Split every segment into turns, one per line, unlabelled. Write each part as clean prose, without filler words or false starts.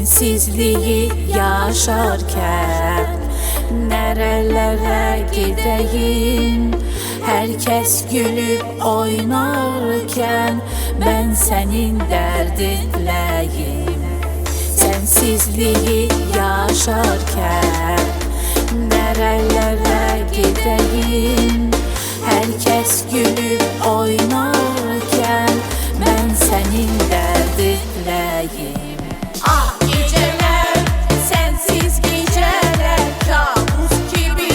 sensizliği yaşarken nerelere gideyim? Herkes gülüp oynarken ben senin derdinleyim. Sensizliği yaşarken nerelere gideyim? Herkes gülüp oynarken ben senin derdinleyim. Ah geceler, sensiz geceler, kabus gibi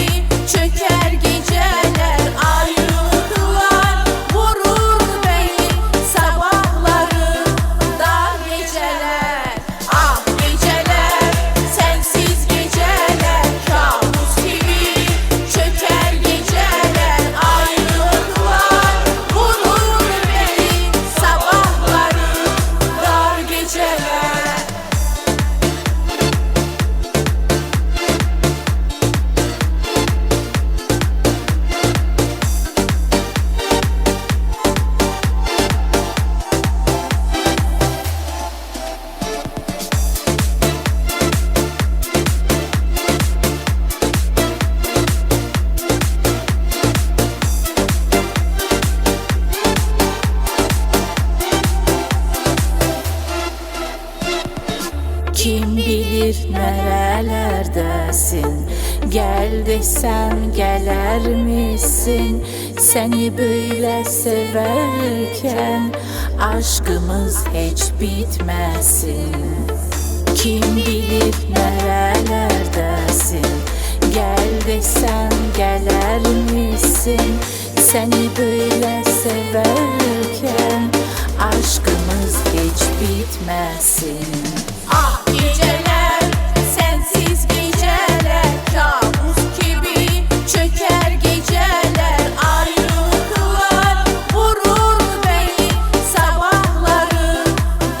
çöker geceler. Ayrılıklar vurur beni, sabahları dar geceler. Ah geceler, sensiz geceler, kabus gibi çöker geceler. Ayrılıklar vurur beni, sabahları dar geceler. Kim bilir nerelerdesin? Gel desem gelir misin? Seni böyle severken aşkımız hiç bitmesin. Kim bilir nerelerdesin? Gel desem gelir misin? Seni böyle severken aşkımız hiç bitmesin. Ah geceler, sensiz geceler, kabus gibi çöker geceler. Ayrılıklar vurur beni, sabahları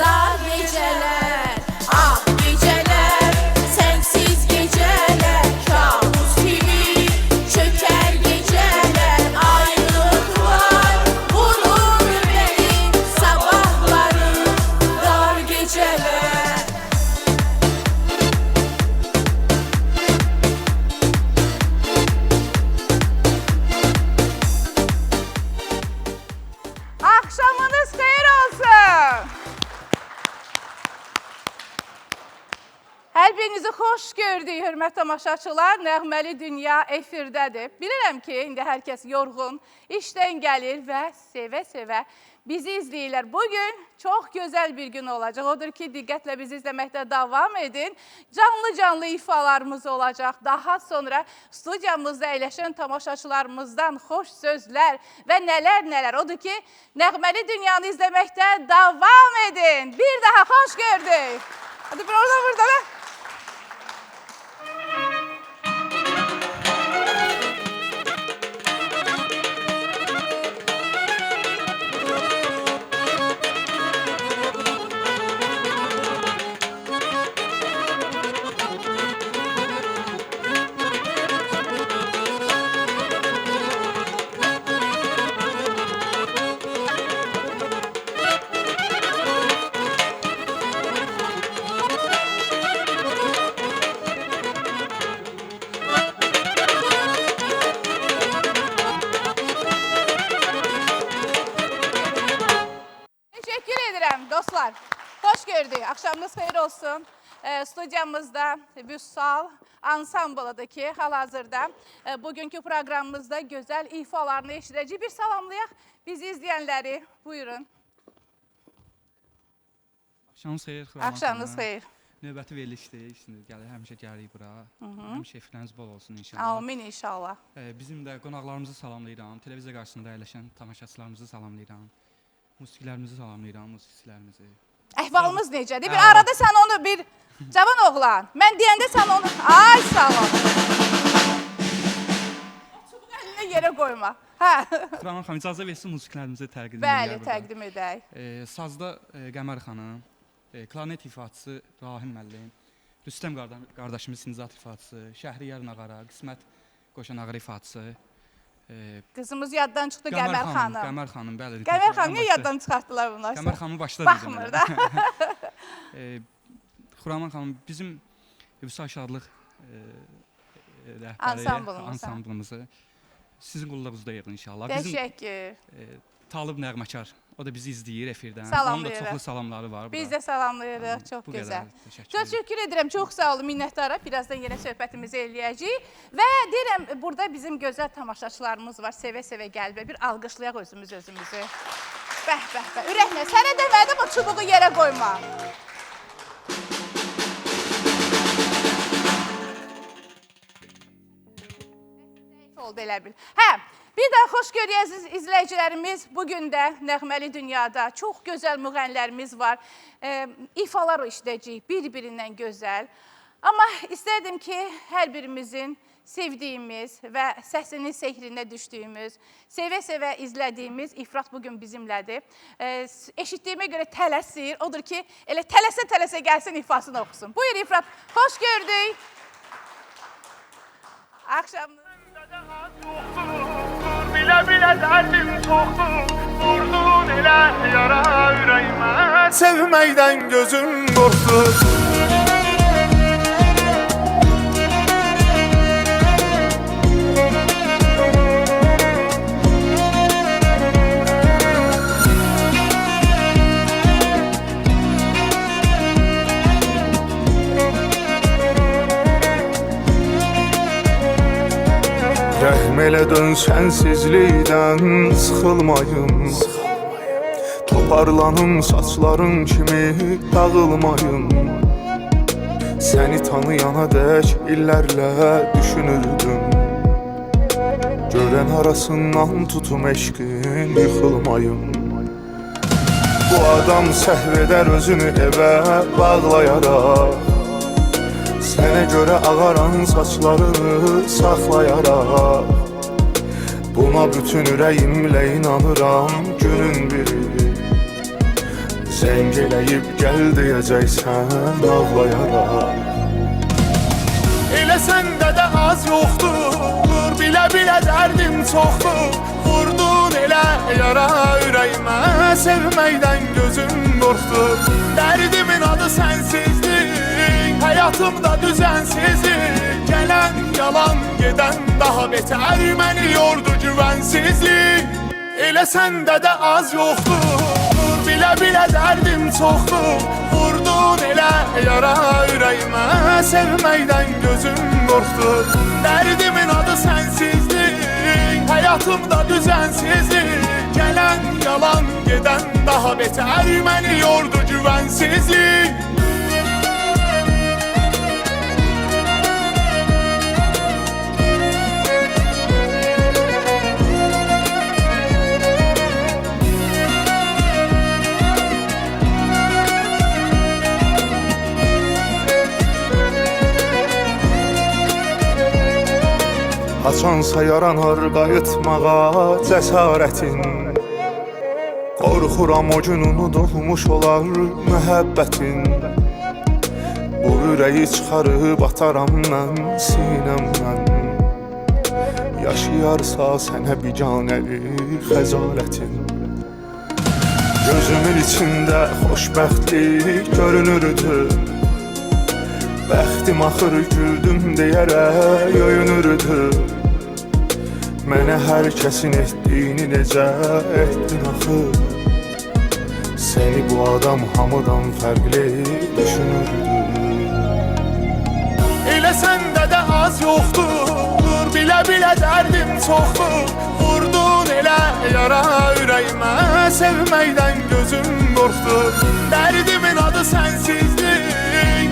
dar geceler. Ah geceler, sensiz geceler, kabus gibi çöker geceler. Ayrılıklar vurur beni, sabahları dar geceler.
Akşamınız xeyir olsun. Hər birinizi xoş gördük, hörmət tamaşaçılar. Nəğməli Dünya efirdədir. Bilirəm ki, indi hər kəs yorğun, işdən gəlir və sevə-sevə bizi izləyirlər. Bugün çox gözəl bir gün olacaq. Odur ki, diqqətlə bizi izləməkdə davam edin. Canlı-canlı ifalarımız olacaq. Daha sonra studiyamızda əyləşən tamaşaçılarımızdan xoş sözlər və nələr-nələr. Odur ki, Nəğməli Dünyanı izləməkdə davam edin. Bir daha xoş gördük. Hadi bir orada burada. Dostlar, xoş gördük. Akşamınız xeyir olsun. Studiyamızda Vüsal ansamblıdır ki, hal-hazırda bugünkü proqramımızda gözəl ifalarını eşidəcək. Bir salamlayaq bizi izləyənləri. Buyurun.
Axşamınız xeyir.
Axşamınız xeyir.
Növbəti verilişdir. Həmişə gəlirik bura. Həmişə efirləriniz bol olsun inşallah.
Amin inşallah.
Bizim də qonaqlarımızı salamlayıram. Televiziya qarşısında əyləşən tamaşaçılarımızı salamlayıram. Musiqilərimizi salamlayıram, musiqiçilərimizi.
Əhvalımız necədir? Bir arada sən onu bir cavan oğlan. Mən deyəndə sən onu... Ay sağ ol. Çubuq əlinə yerə qoyma.
Xuraman xanım, icazə versin musiqilərimizi təqdim edək.
Bəli, təqdim edək.
Sazda Qəmər xanım, klarnet ifaçısı Rahim müəllim, Rüstəm qardaşımız Sinzat ifaçısı, Şəhriyar Nağara, Qismət Qoşan Ağar ifaçısı,
Qızımız yaddan çıxdı Qəmər xanım.
Qəmər xanım, bəli.
Qəmər xanım niyə yaddan çıxartdılar bunlar?
Qəmər xanım başda
baxmır da.
Xuraman xanım, bizim Vüsal Şadlıq rəhbəri ansamblımızı sizin qulluğunuzda yığın inşallah.
Təşəkkür.
Talib Nəğməkar, o da bizi izləyir efirdən.
Salamlayırıq.
Onun da çoxlu salamları var.
Biz də salamlayırıq, çox
Bu
gözəl.
qədər,
Təşəkkür edirəm, çox sağ olun, minnətdara. Birazdan yenə söhbətimizi eləyəcəyik. Və deyirəm, burada bizim gözəl tamaşaçılarımız var, sevə-sevə qəlbə. Bir alqışlayaq özümüzü. Bəh, bəh, bəh. Ürəklə, sənə demədim o çubuğu yerə qoyma. Oldu elə bil. Hə, bir də xoş görüyorsunuz izləyicilərimiz. Bugün də Nəğməli Dünyada çox gözəl müğənnilərimiz var. İfalar işləyəcəyik, bir-birindən gözəl. Amma istərdim ki, hər birimizin sevdiyimiz və səsinin sehrinə düşdüyümüz, sevə-sevə izlədiyimiz İfrat bugün bizimlədir. Eşitdiyimə görə tələsir. Odur ki, elə tələsə-tələsə gəlsin ifasını oxusun. Buyur İfrat, xoş gördük. Akşamınız.
Bilə-bilə dərdim çoxdur, vurdun elə yara ürəyimə. Sevməkdən gözüm qorxdu. Rəhm elə dön sənsizlikdən sıxılmayım. Toparlanım saçların kimi dağılmayım. Səni tanıyana dək illərlə düşünürdüm. Görən arasından tutum eşqin yıxılmayım. Bu adam səhv edər özünü evə bağlayaraq. Sənə görə ağaran saçlarını saxlayaraq. Buna bütün ürəyimlə inanıram günün biri. Zəng eləyib gəl deyəcəksən ağlayaraq. Elə səndə də az yoxdur, bilə-bilə dərdim çoxdur. Vurdun elə yara ürəyimə, sevməkdən gözüm qorxdu. Dərdimin adı sənsizdir, həyatımda düzənsizlik. Gələn yalan, gedən daha betər, məni yordu güvənsizlik. Elə səndə də az yoxdur, bilə-bilə dərdim çoxdur. Vurdun elə yara ürəyimə, sevməkdən gözüm qorxdu. Dərdimin adı sənsizlik, həyatımda düzənsizlik. Gələn yalan, gedən daha betər, məni yordu güvənsizlik. Haçansa yaranar qayıtmağa cəsarətin. Qorxuram o gün unudulmuş olar məhəbbətin. Bu ürəyi çıxarıb ataram mən sinəmdən. Yaşayarsa sənə biganəli xəcalətin. Gözümün içində xoşbəxtlik görünürdü. Bəxtim axır güldüm deyərək öyünürdü. Mənə hər kəsin etdiyini necə etdin axı. Səni bu adam hamıdan fərqli düşünürdü. Elə səndə də az yoxdur, bilə-bilə dərdim çoxdur. Vurdun elə yara ürəyimə, sevməkdən gözüm qorxdu. Dərdimin adı sənsizlik,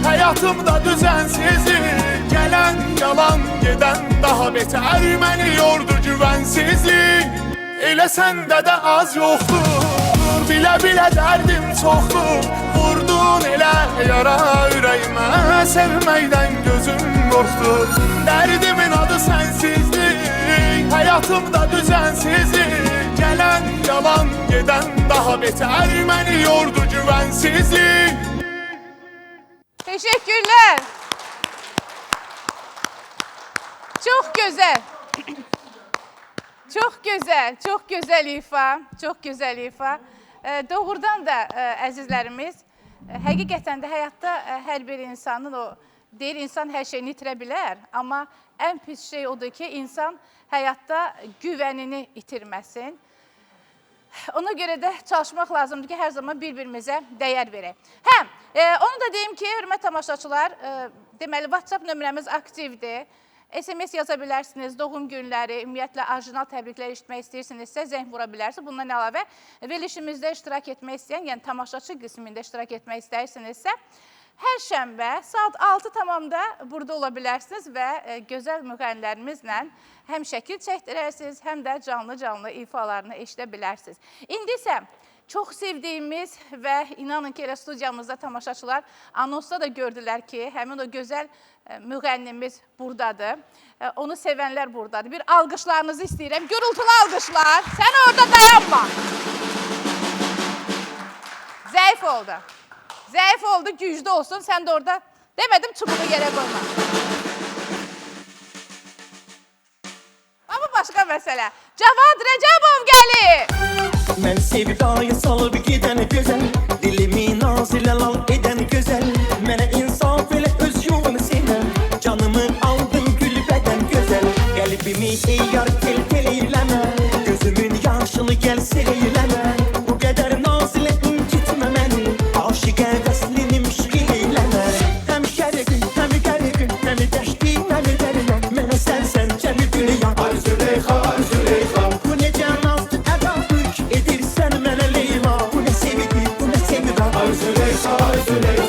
həyatımda düzənsizlik. Gələn yalan, gedən daha betər, məni yordu güvənsizlik. Elə səndə də az yoxdur, bilə-bilə dərdim çoxdur. Vurdun elə yara ürəyimə, sevməkdən gözüm qorxdu. Dərdimin adı sənsizlik, həyatımda düzənsizlik. Gələn yalan, gedən daha betər, məni yordu güvənsizlik.
Teşekkürler. Çok güzel. Çok güzel, çok güzel ifa, çok güzel ifa. Doğrudan da əzizlərimiz, Həqiqətən də həyatda hər bir insanın deyir, insan hər şeyini itirə bilər, amma ən pis şey odur ki, insan həyatda güvənini itirməsin. Ona görə də çalışmaq lazımdır ki, hər zaman bir-birimizə dəyər verək. Onu da deyim ki, hörmət tamaşaçılar, deməli, WhatsApp nömrəmiz aktivdir. SMS yaza bilərsiniz, doğum günləri, ümumiyyətlə, orijinal təbriklər işitmək istəyirsinizsə, zəng vura bilərsiniz. Bundan əlavə, verilişimizdə iştirak etmək istəyən, yəni tamaşaçı qismində iştirak etmək istəyirsinizsə, hər şənbə saat 6 tamamda burada ola bilərsiniz və gözəl müğənnilərimizlə həm şəkil çəkdirərsiniz, həm də canlı-canlı ifalarını eşidə bilərsiniz. İndi isə çox sevdiyimiz və inanın ki, elə studiyamızda tamaşaçılar anonsda da gördülər ki, həmin o gözəl müğənnimiz buradadır. Onu sevənlər buradadır. Bir alqışlarınızı istəyirəm. Gürültülü alqışlar. Sən orada dayanma. Zəif oldu. Zəif oldu, güclü olsun. Sən də orada demədim, çubuğu yerə qoyma. Ama başqa məsələ. Cavad Rəcəbov gəlir.
Mən sevdaya salıb gedən gözəl, dilimi nazilə lal edən gözəl, mənə insaf elə öz yolunu sevən, canımı aldın gül bədən gözəl, qəlbimi eyyar tel-tel eyləmə, gözümün yaşını gəl sel eyləmə, bu qədər nazilə incitmə məni, aşiqə vəslini müşkil eyləmə, həm şərqin, həm qərqin, həm dəştin, həm dəryan, mənə sənsən cəmi dünya. Ay Züleyxa, ay Züleyxa, bu necə nazlı ədadır edirsən mənə Leyla, bu nə sevgi, bu nə sevda. Ay Züleyxa, ay Züleyxa.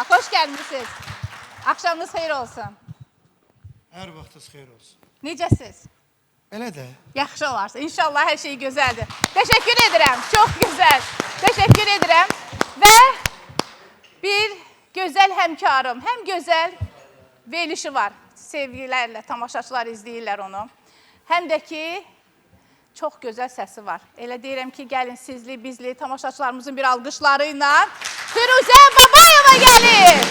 Hoş gəlmişsiniz. Axşamınız xeyir olsun.
Hər vaxtınız xeyir olsun.
Necəsiz?
Elə də.
Yaxşı olarsın. İnşallah hər şey gözəldir. Təşəkkür edirəm. Çox gözəl. Təşəkkür edirəm. Və bir gözəl həmkarım, həm gözəl verilişi var. Sevgilərlə tamaşaçılar izləyirlər onu. Həm də ki, çox gözəl səsi var. Elə deyirəm ki, gəlin sizli, bizli, tamaşaçılarımızın bir alqışları ilə Firuzə Babayeva gəlir.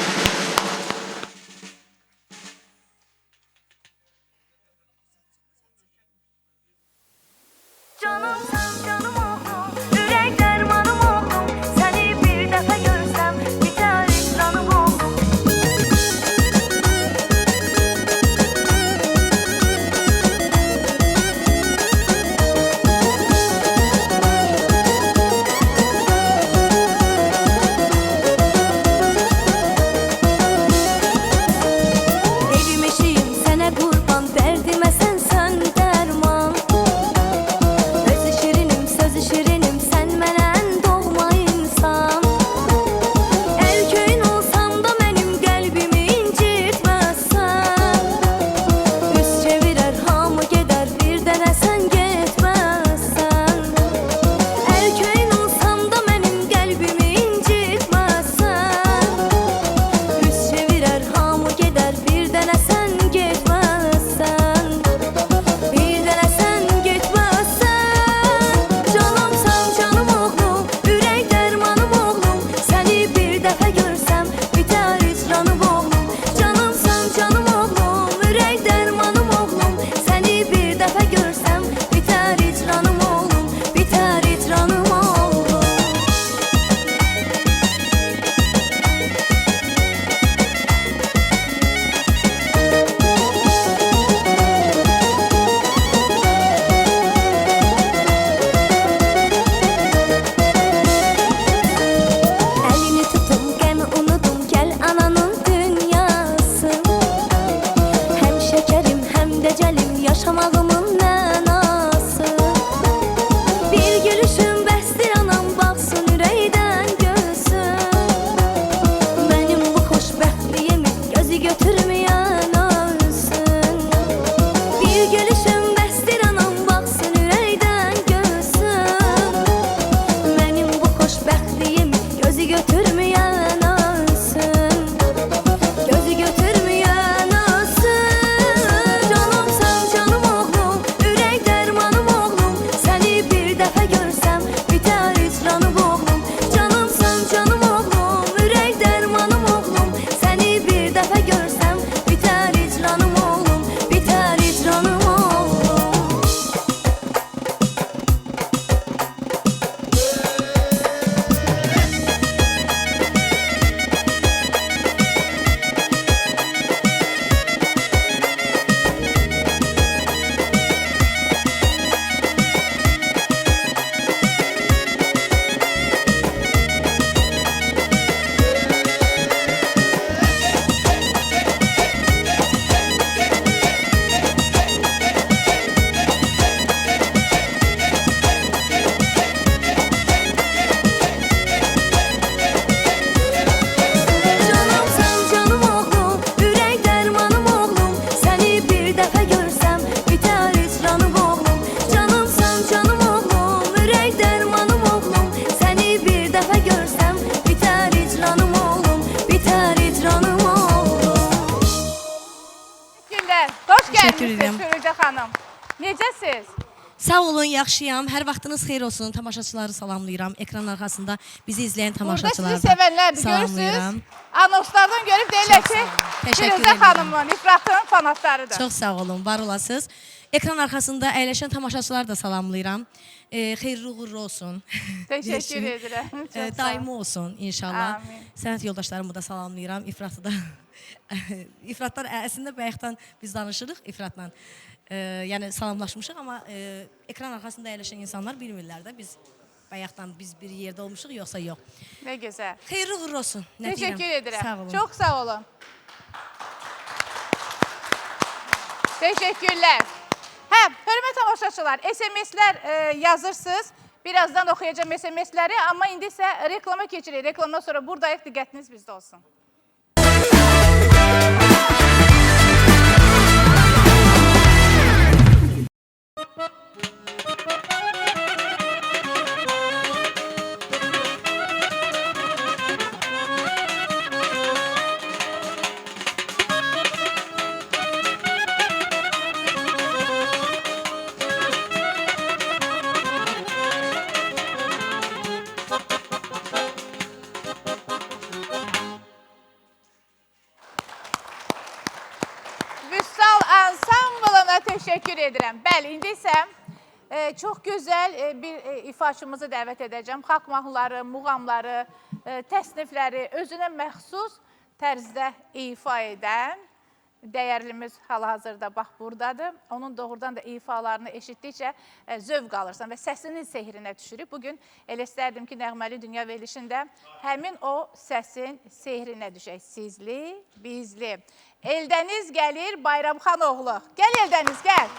Təşəkkür
misiniz
edirəm.
Firuzə xanım? Necəsiz?
Sağ olun, yaxşıyam. Hər vaxtınız xeyir olsun. Tamaşaçıları salamlayıram. Ekran arxasında bizi izləyən
Burada
tamaşaçıları
sizi sevənlərdir,
salamlayıram.
görürsünüz. Anonslardan görüb deyirlər
Çox
ki,
sağ olun. Təşəkkür
Firuzə
edirəm.
xanımın, İfratın fanatlarıdır.
Çox sağ olun, var olasınız. Ekran arxasında əyləşən tamaşaçıları da salamlayıram. Xeyirli uğurlu olsun.
Teşekkür edirəm. Çox sağ olun.
Daimi olsun inşallah.
Amin.
Sənət yoldaşlarımı da salamlayıram. İfratı da. İfratlar əslində bayaqdan biz danışırıq İfratla. Yəni salamlaşmışıq, amma ekran arxasında əyləşən insanlar bilmirlər də biz bayaqdan biz bir yerdə olmuşuq yoxsa yox.
Nə gözəl.
Xeyirli uğurlu olsun. Nə deyirəm?
Teşekkür edirəm.
Sağ olun.
Çox sağ olun. Teşekkürlər. Hə, hörmət tamaşaçılar, SMS-lər yazırsınız. Birazdan oxuyacağım SMS-ləri, amma indi isə reklama keçirik. Reklamdan sonra buradayıq, diqqətiniz bizdə olsun. Vüsal ansamblına təşəkkür edirəm. Bəli, indi isə çox gözəl bir ifaçımızı dəvət edəcəm. Xalq mahnıları, muğamları, təsnifləri özünə məxsus tərzdə ifa edən dəyərlimiz hal-hazırda bax buradadır. Onun doğrudan da ifalarını eşitdikcə zövq alırsan və səsinin sehrinə düşürük. Bugün elə istərdim ki, Nəğməli Dünya verilişində həmin o səsin sehrinə düşək. Sizli, bizli. Eldəniz gəlir Bayramxan oğlu. Gəl Eldəniz, gəl.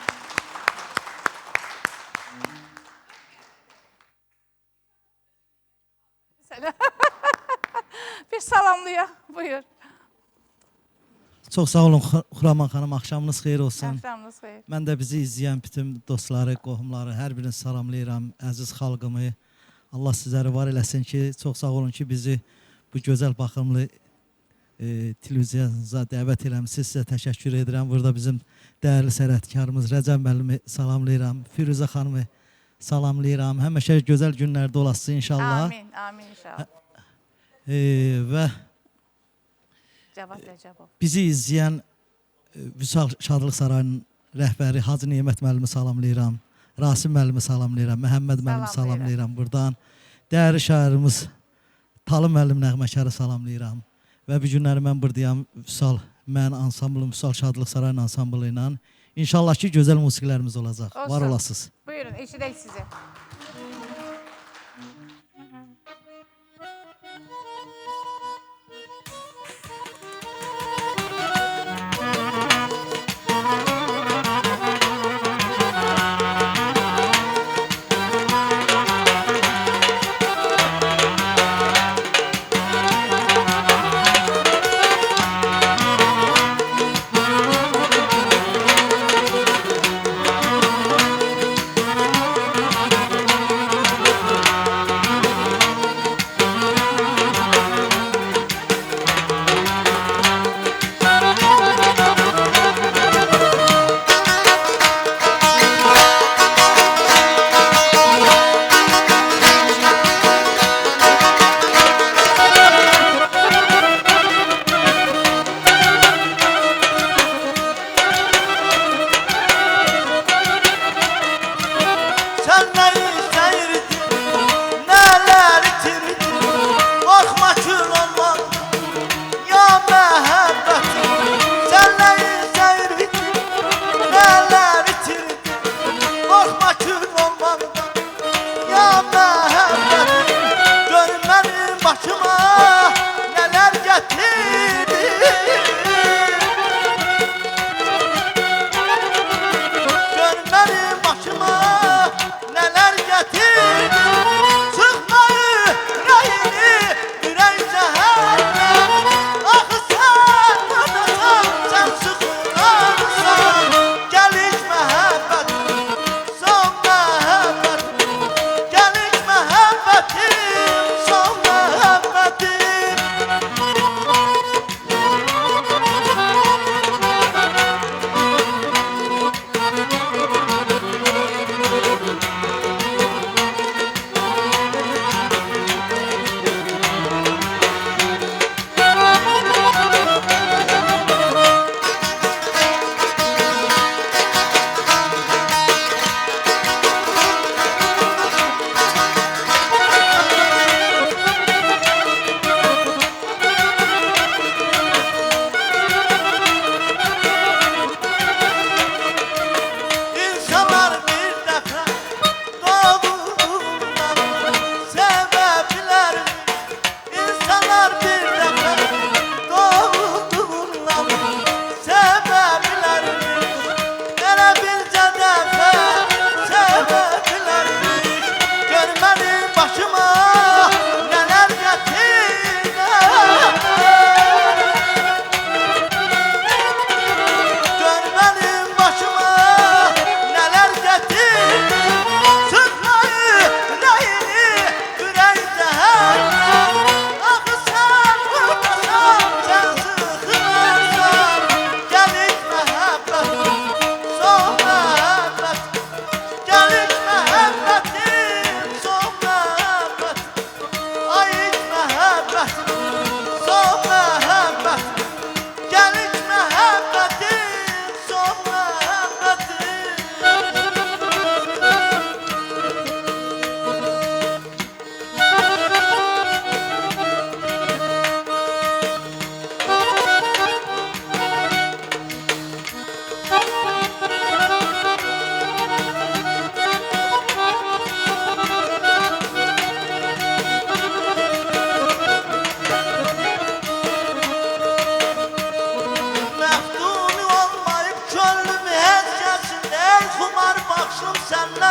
Bir salamlayaq, buyur.
Çox sağ olun Xuraman xanım, axşamınız xeyir olsun.
Axşamınız xeyir.
Mən də bizi izləyən bütün dostları, qohumları, hər birini salamlayıram, əziz xalqımı. Allah sizləri var eləsin ki, çox sağ olun ki, bizi bu gözəl baxımlı televiziyanıza dəvət eləmişsiniz. Sizə təşəkkür edirəm. Burada bizim dəyərli sənətkarımız Rəcəb müəllimi salamlayıram. Firuzə xanımı salamlayıram. Həmişə gözəl günlərdə olasınız inşallah.
Amin, amin inşallah.
Və
Cavad Rəcəbov.
bizi izləyən Vüsal Şadlıq Sarayının rəhbəri Hacı Nemət müəllimi salamlayıram. Rasim müəllimi salamlayıram. Məhəmməd müəllimi salamlayıram buradan. Dəyərli şairimiz Talı müəllim nəğməkarı salamlayıram. Və bu günləri mən buradayam Vüsal, mən ansamblım, Vüsal Şadlıq Sarayının ansamblı ilə. İnşallah ki, gözəl musiqilərimiz olacaq.
Olsun.
Var olasınız.
Buyurun, eşidək sizi.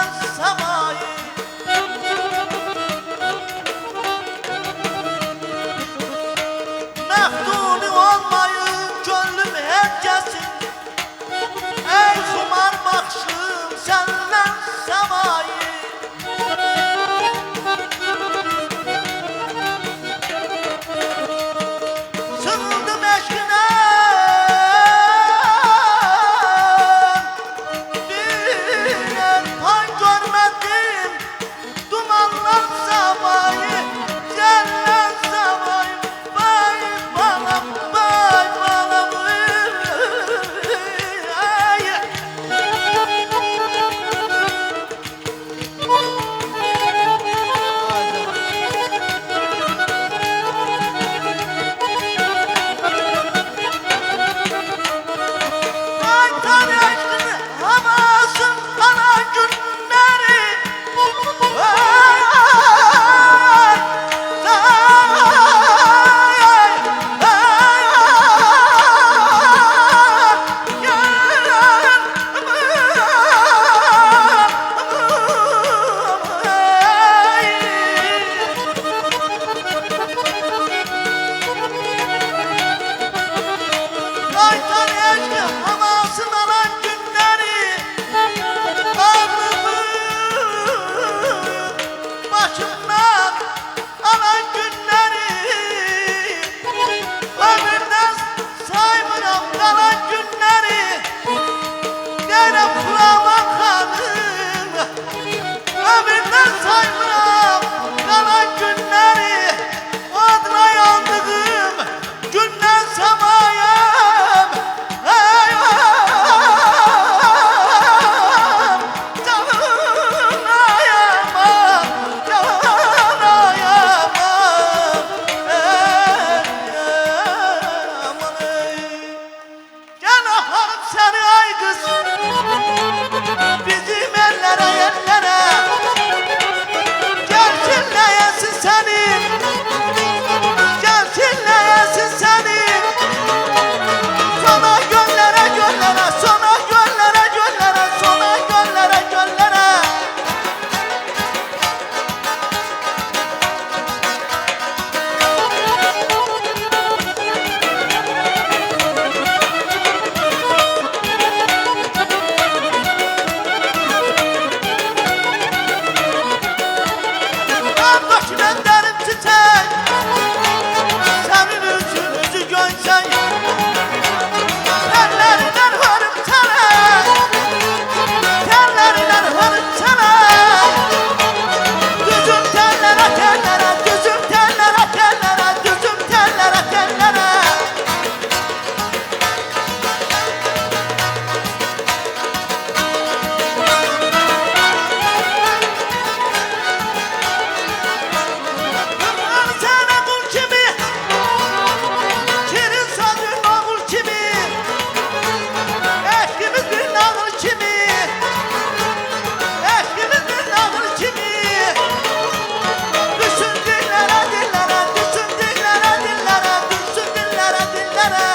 senden semayı. Meftuni olmayın gönlüm herkesin. Ey xumar baxışım senden semayı. Sığındım eşkine bir pay görmedim. Dumanlan sabahı, cennet sabahı. Vay balam, vay balam. Ay. Aytan aşkın havasın bana günleri. Ay, Aytan aşkın havasın alan günleri. Ağrımı başımdan alan günleri. Ömürden saymıram kalan günleri. Derem kulağıma kanım. Ömürden saymıram kalan günleri. O adına yandığım günden semayım. Gel aharım seni ay kız, bizim ellere yerlere. Gelsinle yesin seni, gelsinle yesin seni. Sona göllere göllere, sona göllere göllere, sona göllere göllere. Ben başından derim çiçek, senin üzünüzü görsen. Tellerinden varım sana, tellerinden varım sana. Düzüm tellere tellere, düzüm tellere tellere, düzüm tellere tellere. Kırmızı sana kul kimi, şirin sözün oğul kimi. Eşkimiz bir nağıl kimi, eşkimiz bir nağıl kimi. Düşün dillere dillere, düşün dillere dillere, düşün dillere dillere.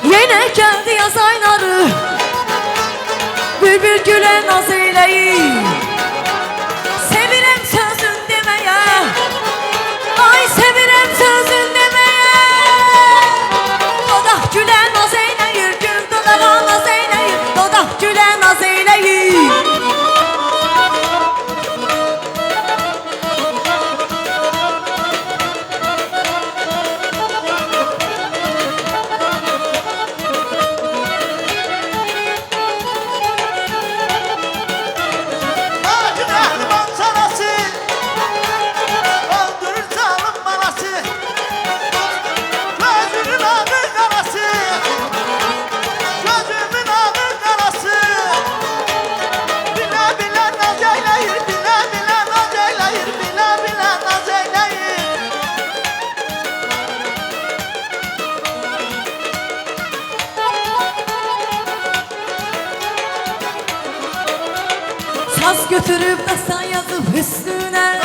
Yine geldi yaz ayları, bülbül gülen naz eyleyin. Sevirem sözün demeye, ay sevirem sözün demeye. Dodak gülen naz eyleyin, gül dodağa naz eyleyin. Dodak gülen naz eyleyin.
Ağacın ehliman sanası, öldürür zalim manası. Gözünün ağı karası, gözümün ağı karası. Bile bile naz eyleyir, bile bile naz eyleyir, bile bile naz eyleyir.
Saz götürüp destan yazıp üstüne,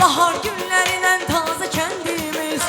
bahar günlerinden taze kendimiz.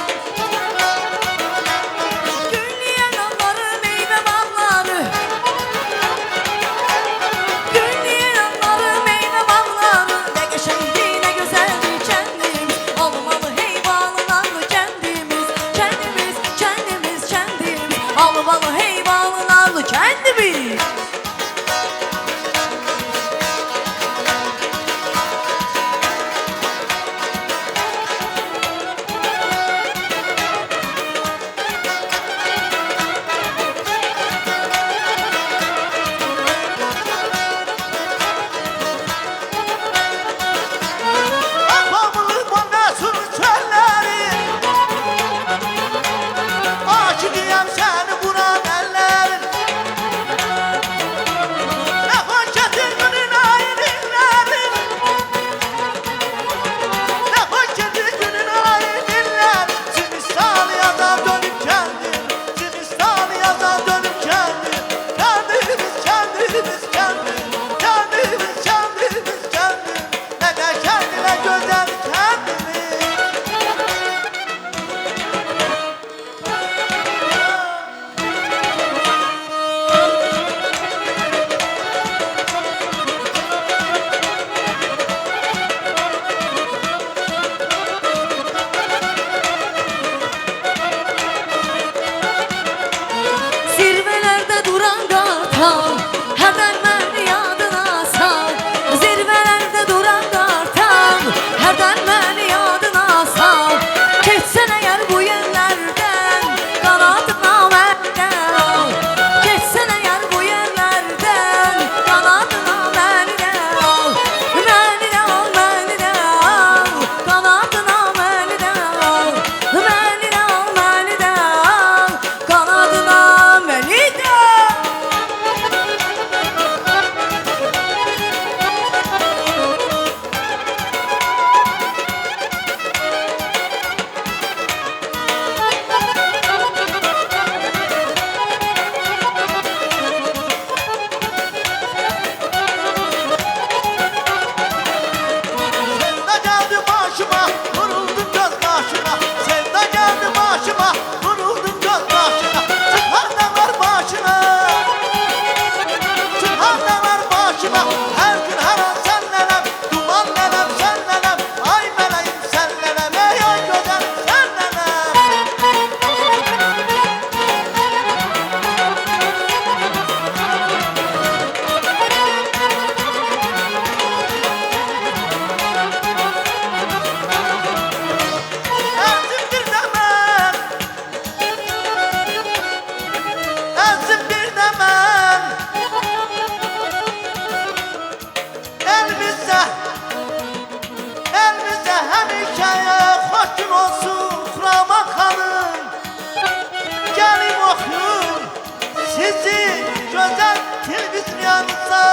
bizi güzel biz yansa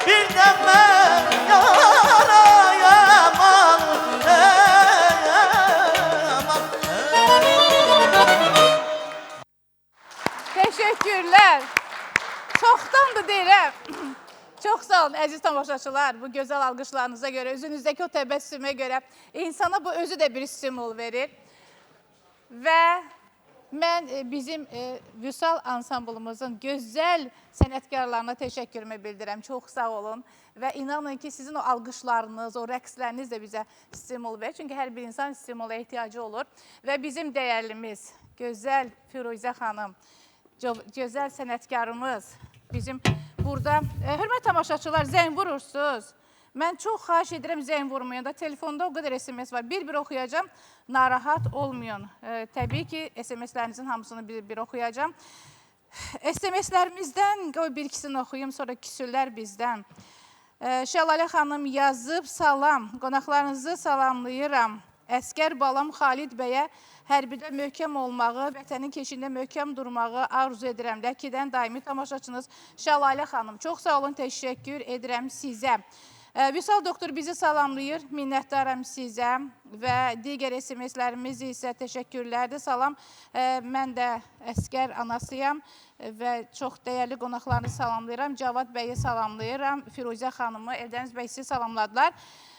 bir de ben yarayamam.
Teşekkürler. Çoxdandır deyirəm. Çox sağ olun əziz tamaşaçılar. Bu gözəl alqışlarınıza görə, üzünüzdəki o təbəssümə görə insana bu özü də bir stimul verir. Və mən bizim Vüsal ansamblımızın gözəl sənətkarlarına təşəkkürümü bildirəm. Çox sağ olun. Və inanın ki, sizin o alqışlarınız, o rəqsləriniz də bizə stimul verir. Çünki hər bir insan stimula ehtiyacı olur. Və bizim dəyərlimiz, gözəl Firuzə xanım, gözəl sənətkarımız, bizim burada, hörmət tamaşaçılar, zəng vurursunuz. Mən çox xahiş edirəm zəng vurmayın da, telefonda o qədər SMS var. Bir-bir oxuyacam, narahat olmayın. Təbii ki, SMS-lərinizin hamısını bir-bir oxuyacam. SMS-lərimizdən bir-ikisini oxuyum, sonra küsürlər bizdən. Şəlalə xanım yazıb, salam, qonaqlarınızı salamlayıram. Əskər balam Xalid bəyə hərbidə möhkəm olmağı, vətənin keşiyində möhkəm durmağı arzu edirəm. Ləkidən daimi tamaşaçınız Şəlalə xanım. Çox sağ olun, təşəkkür edirəm sizə. Vüsal doktor bizi salamlayır, minnətdaram sizə və digər SMS-lərimiz isə təşəkkürlərdir. Salam, mən də Əskər anasıyam və çox dəyərli qonaqlarını salamlayıram. Cavad bəyi salamlayıram, Firuzə xanımı, Eldəniz bəy sizi salamladılar.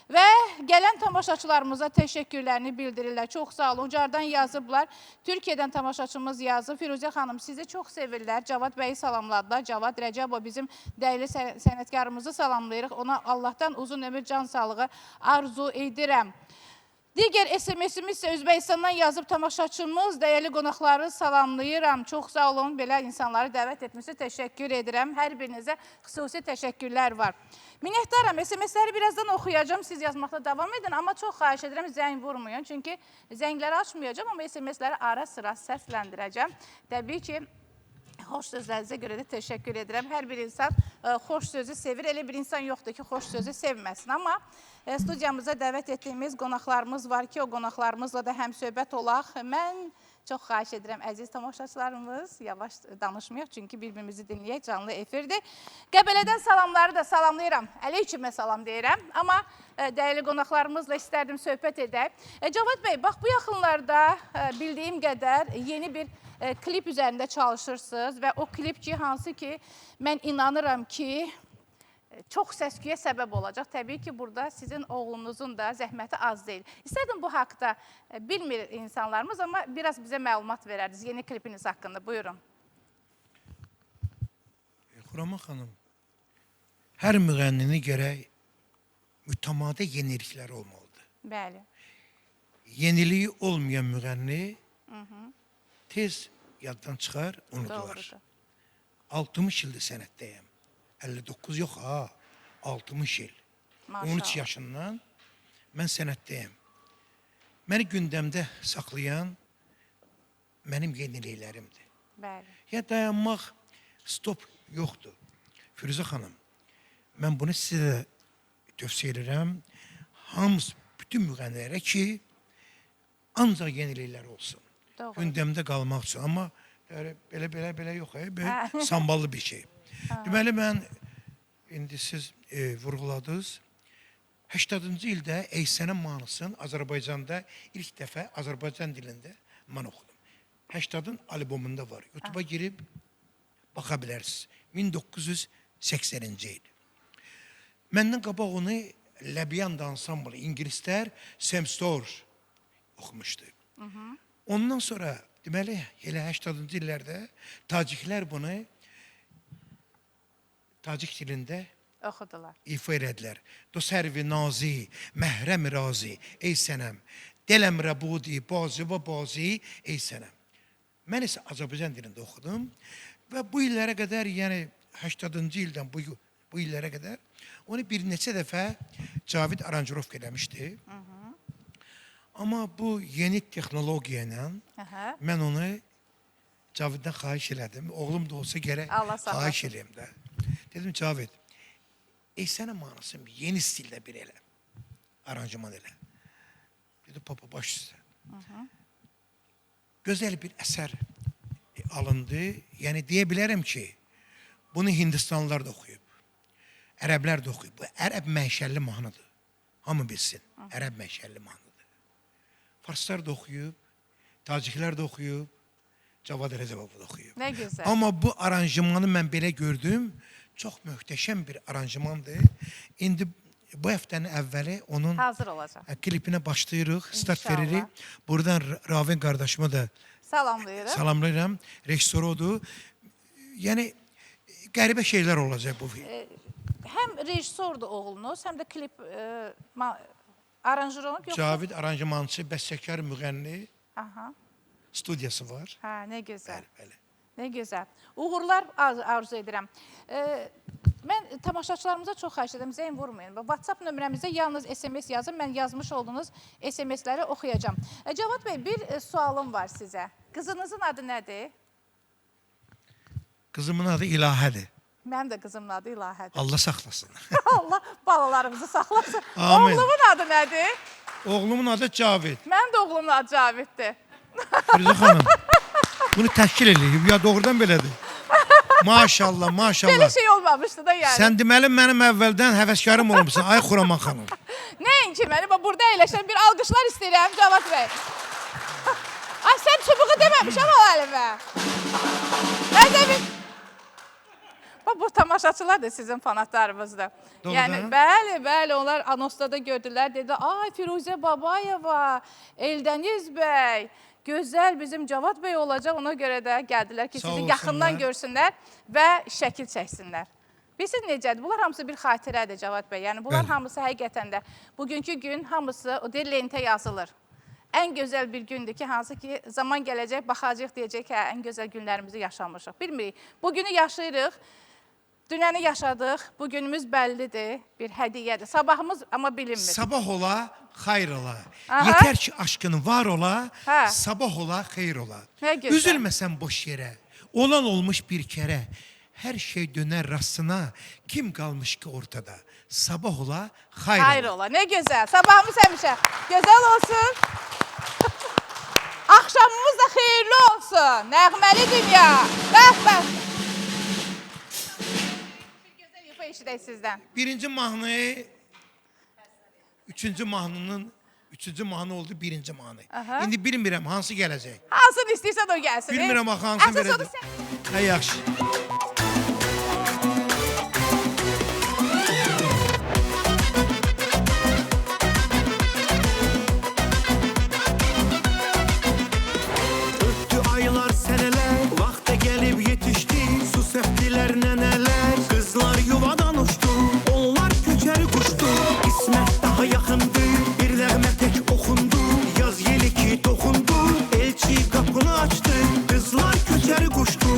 Və gələn tamaşaçılarımıza təşəkkürlərini bildirirlər. Çox sağ olun. Ucardan yazıblar. Türkiyədən tamaşaçımız yazıb. Firuzə xanım sizi çox sevirlər. Cavad bəyi salamladılar. Cavad Rəcəbov bizim dəyərli sənətkarımızı salamlayırıq. Ona Allahdan uzun ömür, can sağlığı arzu edirəm. Digər SMS-imiz isə Özbəkistandan yazıb tamaşaçımız, dəyərli qonaqları salamlayıram. Çox sağ olun, belə insanları dəvət etmişsiniz. Təşəkkür edirəm. Hər birinizə xüsusi təşəkkürlər var. Minnətdaram, SMS-ləri birazdan oxuyacağım. Siz yazmaqda davam edin, amma çox xahiş edirəm, zəng vurmayın. Çünki zəngləri açmayacağım, amma SMS-ləri ara sıra səsləndirəcəm. Təbii ki, xoş sözlərinizə görə də təşəkkür edirəm. Hər bir insan xoş sözü sevir. Elə bir insan yoxdur ki, xoş sözü sevməsin. Amma studiyamıza dəvət etdiyimiz qonaqlarımız var ki, o qonaqlarımızla da həm söhbət olaq. Mən çox xahiş edirəm, əziz tamaşaçılarımız, yavaş danışmayaq, çünki bir-birimizi dinləyək, canlı efirdir. Qəbələdən salamları da salamlayıram, əleykümə salam deyirəm. Amma dəyərli qonaqlarımızla istərdim söhbət edək. Cavad bəy, bax bu yaxınlarda bildiyim qədər yeni bir klip üzərində çalışırsınız və o klip ki, hansı ki, mən inanıram ki, çox səsküyə səbəb olacaq. Təbii ki, burada sizin oğlunuzun da zəhməti az deyil. İstərdim bu haqda bilmir insanlarımız, amma biraz bizə məlumat verərdiniz yeni klipiniz haqqında. Buyurun.
Xurama xanım, hər müğənnini gərək mütəmadi yenilikləri olmalıdır.
Bəli.
Yeniliyi olmayan müğənni tez yaddan çıxar, unudular. 60 ildir sənətdəyəm. 59 yox ha, 60 il. 13 yaşından mən sənətdəyəm. Məni gündəmdə saxlayan mənim yeniliklərimdir.
Bəli.
Ya dayanmaq, stop yoxdur. Firuzə xanım, mən bunu sizə tövsiyə edirəm. Hamısı, bütün müğənnilərə ki, ancaq yeniliklər olsun.
Doğru.
Gündəmdə qalmaq üçün. Amma belə yox, belə samballı bir şey. Deməli, mən, indi siz vurğuladınız, 80-cı ildə Ey Sənəm mahnısını Azərbaycanda ilk dəfə Azərbaycan dilində mən oxudum. 80-ın albomunda var. YouTube'a girib baxa bilərsiniz. 1980-ci il. Məndən qabaq onu Ləbiyand ansamblı, İngilislər Sam Storrs oxumuşdu. Ondan sonra, deməli, elə 80-cı illərdə taciklər bunu tacik dilində
oxudular.
İfa elədilər. Do sərvi nazi, məhrəm razi, ey sənəm, deləm rəbudi, bazı və bazı, ey sənəm. Mən isə Azərbaycan dilində oxudum və bu illərə qədər, yəni 80-cı ildən bu illərə qədər onu bir neçə dəfə Cavid aranjirovka eləmişdi. Amma bu yeni texnologiya ilə mən onu Caviddən xahiş elədim. Oğlum da olsa gərək xahiş eləyim də. Dedim, Cavid, ey sənə mahnısın yeni stildə bir elə, aranjman elə. Dedi, papa, baş üstə. Gözəl bir əsər alındı. Yəni deyə bilərəm ki, bunu Hindistanlılar da oxuyub. Ərəblər də oxuyub. Bu ərəb mənşəlli mahnıdır. Hamı bilsin. Ərəb mənşəlli mahnıdır. Farslar da oxuyub, Taciklər də oxuyub, Cavad Rəcəbov da oxuyub.
Nə gözəl.
Amma bu aranjmanı mən belə gördüm. Çox möhtəşəm bir aranjmandır. İndi bu həftənin əvvəli onun
Hazır olacaq.
klipinə başlayırıq, start
İnşallah.
veririk. Buradan Ravin qardaşıma da
Salamlayırıq.
salamlayıram. Rejissor odur. Yəni qəribə şeylər olacaq bu film.
Həm rejissordur oğlunuz, həm də klip aranjörünü yoxsa?
Cavid aranjmançı, bəstəkar, müğənni
Aha.
studiyası var.
Hə, nə gözəl.
Bəli.
Nə gözəl. Uğurlar arzu edirəm. Mən tamaşaçılarımıza çox xahiş edirəm, zəng vurmayın. WhatsApp nömrəmizə yalnız SMS yazın. Mən yazmış olduğunuz SMS-ləri oxuyacağam. Cavad bəy, bir sualım var sizə. Qızınızın adı nədir?
Qızımın adı İlahədir.
Mənim də qızımın adı İlahədir.
Allah saxlasın.
Allah balalarımızı saxlasın.
Amin.
Oğlumun adı nədir?
Oğlumun adı Cavid.
Mənim də oğlumun adı Caviddir.
Firuzə xanım, bunu təşkil eləyib. Ya doğrudan belədir. Maşallah, maşallah.
Belə şey olmamışdı da yəni.
Sən deməli mənim əvvəldən həvəskarım olmuşsan. Ay Xuraman xanım.
Nəinki məni, burada əyləşən bir alqışlar istəyirəm Cavad bəy. Ay, sən çubuğu deməmişəm o əlimə. Nəzə bir... Bu tamaşaçılar da sizin fanatlarınızdır.
Doğru
Yəni, bəli, onlar anonsda da gördülər, dedi, ay Firuzə Babayeva, Eldəniz bəy, gözəl bizim Cavad bəy olacaq, ona görə də gəldilər ki, sizi yaxından görsünlər və şəkil çəksinlər. Bilirsiniz necədir? Bunlar hamısı bir xatirədir Cavad bəy. Yəni, bunlar hamısı həqiqətən də bugünkü gün hamısı o deyir, lentə yazılır. Ən gözəl bir gündür ki, hansı ki, zaman gələcək, baxacaq, deyəcək ki, ən gözəl günlərimizi yaşamışıq. Bilmirik, bugünü yaşayırıq, dünəni yaşadıq, bugünümüz bəllidir, bir hədiyyədir. Sabahımız amma bilinmir.
Sabah ola, xeyr ola.
Aha.
Yetər ki, aşkın var ola,
Hə.
sabah ola, xeyr ola.
Nə gözəl.
Üzülməsən boş yerə, olan olmuş bir kərə. Hər şey dönər rastına, kim qalmış ki ortada? Sabah ola, xeyr ola.
Xeyr ola, nə gözəl. Sabahımız həmişə gözəl olsun. Axşamımız da xeyirli olsun. Nəğməli dünya. Bəh. Gözəl yufa eşidək sizdən.
Birinci mahnı, üçüncü mahnı oldu, birinci mahnı.
Aha.
İndi bilmirəm, hansı gələcək.
Hansını istəyirsən o gəlsin.
Bilmirəm, axı hansını
Əsas onu
verəcək.
sən...
Hə, yaxşı.
Ötdü aylar sənələr, vaxta gəlib yetişdi. Su səpdilər nənələr, qızlar yuvadan uçdu. Onlar köçəri quşdu, qismət daha yaxındı. Bir nəğmə tək oxundu, yaz yeli ki toxundu. Elçi qapını açdı, qızlar köçəri quşdu.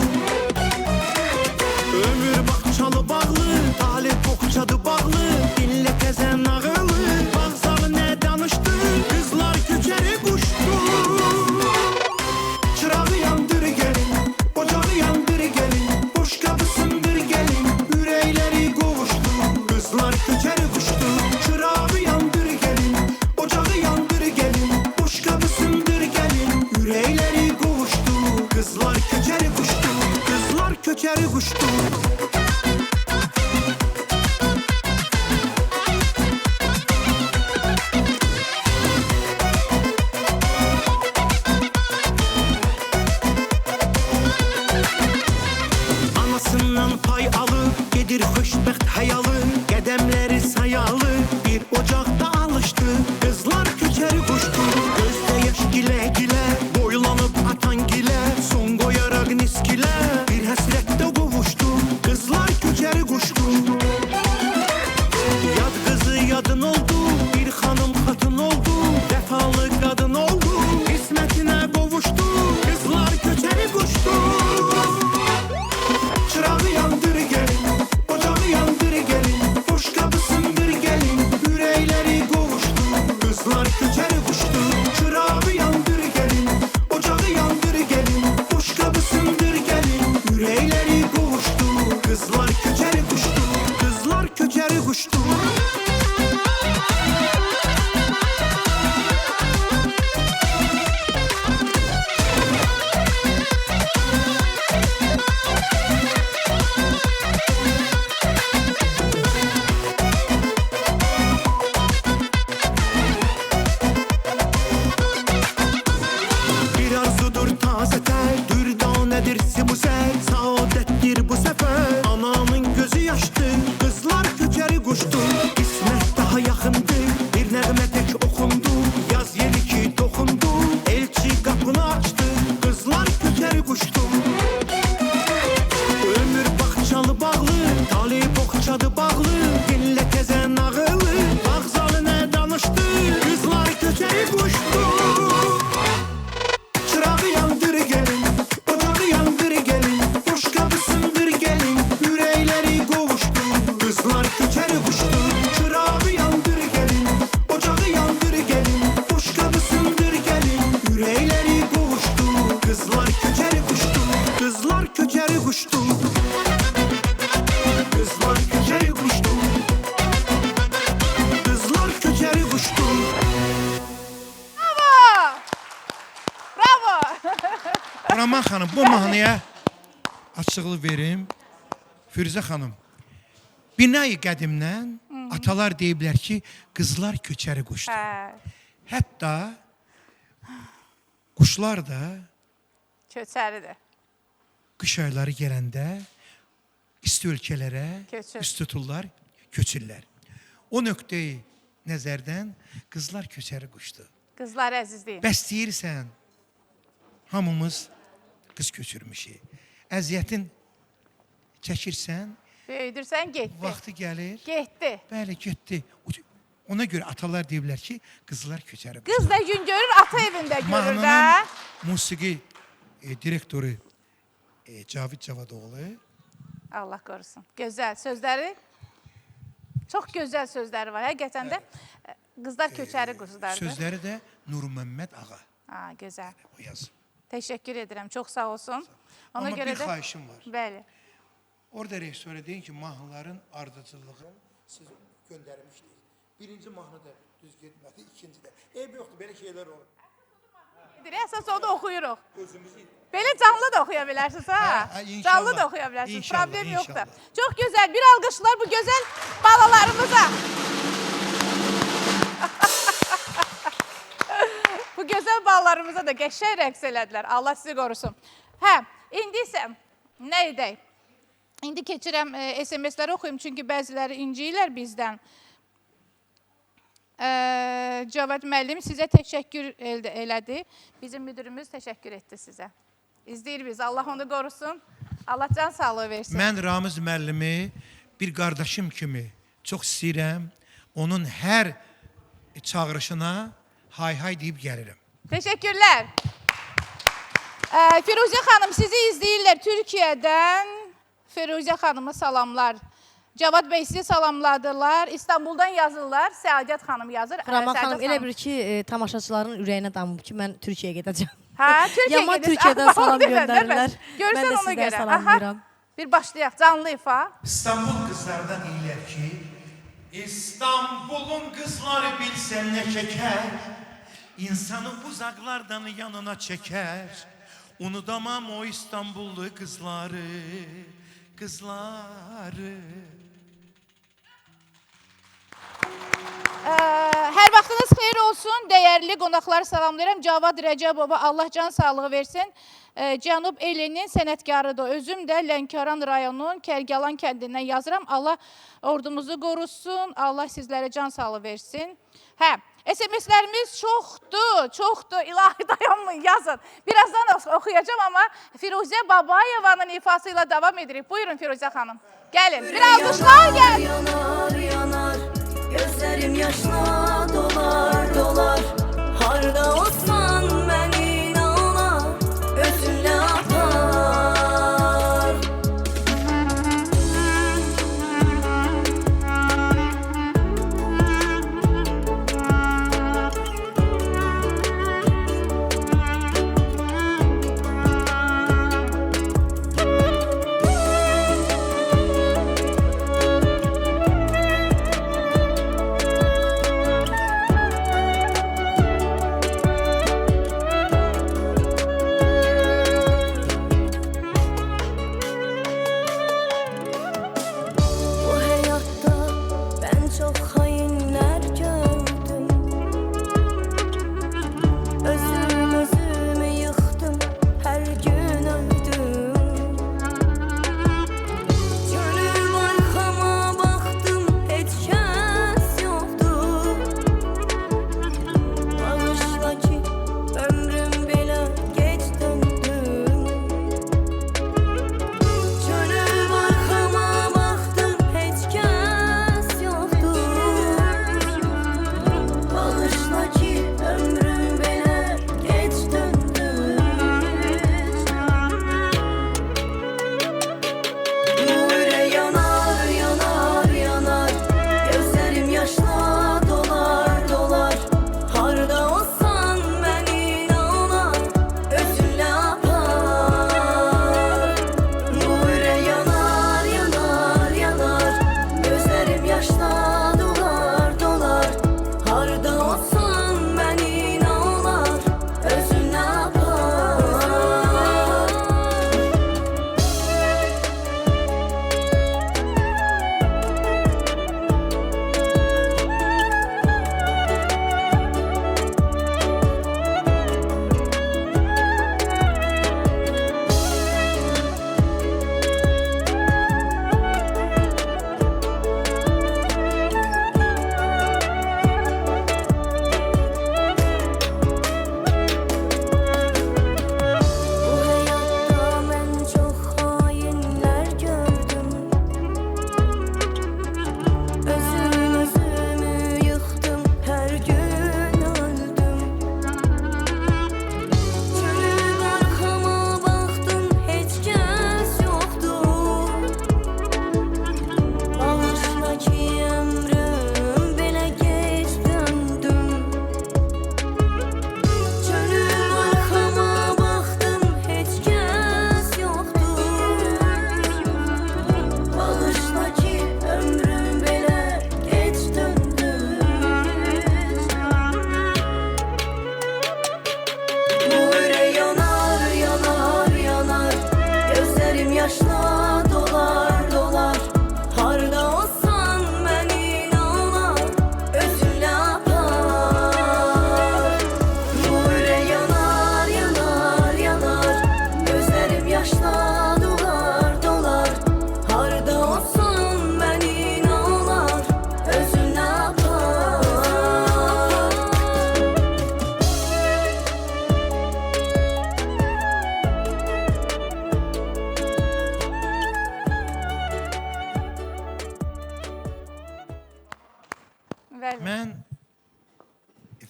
nəğmə tək oxundu, yaz yeli ki toxundu, elçi qapını açdı, qızlar köçəri quşdu. Ömür baxçalı bağlı, tali boxçadı bağlı, dinlə təzə nağılı, bağzalı nə danışdı, qızlar köçəri quşdu. Çırağı yandır gelin, ocağı yandır gelin, boş kapısındır gelin, yürekleri qovuşdu, qızlar köçəri quşdu. Çırağı yandır gelin, ocağı yandır gelin, boş kapısındır gelin, yürekleri qovuşdu, qızlar köçəri quşdu, qızlar köçəri quşdu. Kızlar köçeri kuştu, kızlar köçeri kuştu.
Bravo! Bravo!
Rahman xanım, bu mahnıya açıqlıq verim. Firuzə xanım, binayı qədimdən atalar deyiblər ki, qızlar köçəri quşdu.
Hə,
Hətta quşlar da
köçəridir.
qış ayları gələndə isti ölkələrə
Köçür.
üst tuturlar, köçürlər. O nöqteyi nəzərdən qızlar köçəri quşdu.
Qızlar əzizliyim.
Bəs deyirsən, hamımız qız köçürmüşük. Əziyyətin çəkirsən,
Böyüdürsən, getdi.
vaxtı gəlir,
Getdi.
bəli, getdi. Ona görə atalar deyiblər ki, qızlar köçəri quşdu.
Qız da gün görür, ata evində görür
Mahnının
də.
musiqi direktoru Cavid Cavadoğlu.
Allah qorusun. Gözəl sözləri. Çox gözəl sözləri var. Həqiqətən də qızlar köçəri quzlardır.
Sözləri də Nur Məmməd ağa.
Ha, gözəl.
O yazıb.
Təşəkkür edirəm. Çox sağ olsun. Ona
Amma
görə
bir
də
xahişim var.
Bəli.
Orada rejissora deyin ki, mahnıların ardıcıllığını siz göndərmişdiniz. Birinci mahnı da düz getmədi, ikinci də. Eyb yoxdur, belə şeylər olur.
Əsas o da oxuyuruq.
Gözümüzü
Belə canlı da oxuya bilərsiniz ha?
inşallah.
Canlı da oxuya bilərsiniz.
İnşallah,
Problem yoxdur.
inşallah.
Çox gözəl. Bir alqışlar bu gözəl balalarımıza. Bu gözəl balalarımıza da qəşəng rəqs elədilər. Allah sizi qorusun. Hə, indi isə nə edək? İndi keçirəm SMS-ləri oxuyum, çünki bəziləri inciyirlər bizdən. Cavad müəllim sizə təşəkkür elədi. Bizim müdürümüz təşəkkür etdi sizə. İzləyir biz. Allah onu qorusun. Allah can sağlığı versin.
Mən Ramiz müəllimi bir qardaşım kimi çox istəyirəm. Onun hər çağırışına hay-hay deyib gəlirəm.
Təşəkkürlər. Firuzə xanım sizi izləyirlər Türkiyədən. Firuzə xanıma salamlar. Cavad bəy sizi salamladılar. İstanbuldan yazırlar. Səadət xanım yazır.
Rahman
Səadət
xanım, elə bir ki, tamaşaçıların ürəyinə damıb ki, mən Türkiyəyə gedəcəm.
Hə, Türkiyəyə
Yaman
gedirsən.
Türkiyədən salam
Deyirlər,
göndərirlər.
Görsən
Mən də
ona
sizləri
görə.
salamlayıram.
Aha, bir başlayaq. Canlı ifa.
İstanbul qızlardan deyirlər ki, İstanbulun qızları bilsən nə çəkər, insanı uzaqlardan yanına çəkər. Unudamam o İstanbullu qızları, qızları.
Hər vaxtınız xeyir olsun. Dəyərli qonaqları salamlayıram. Cavad Rəcəbova Allah can sağlığı versin. Cənub elinin sənətkarıdır. Özüm də Lənkəran rayonunun Kərgəlan kəndindən yazıram. Allah ordumuzu qorusun. Allah sizlərə can sağlığı versin. Hə, SMS-lərimiz çoxdur, çoxdur. İlahi dayanmayın, yazın. Birazdan oxuyacağım, amma Firuzə Babayevanın ifası ilə davam edirik. Buyurun Firuzə xanım. Gəlin, bir alqışlar gəlin.
Yanar, yanar, gözlerim yaşla dolar, dolar. Harda olsan beni ağla, gözünle akar.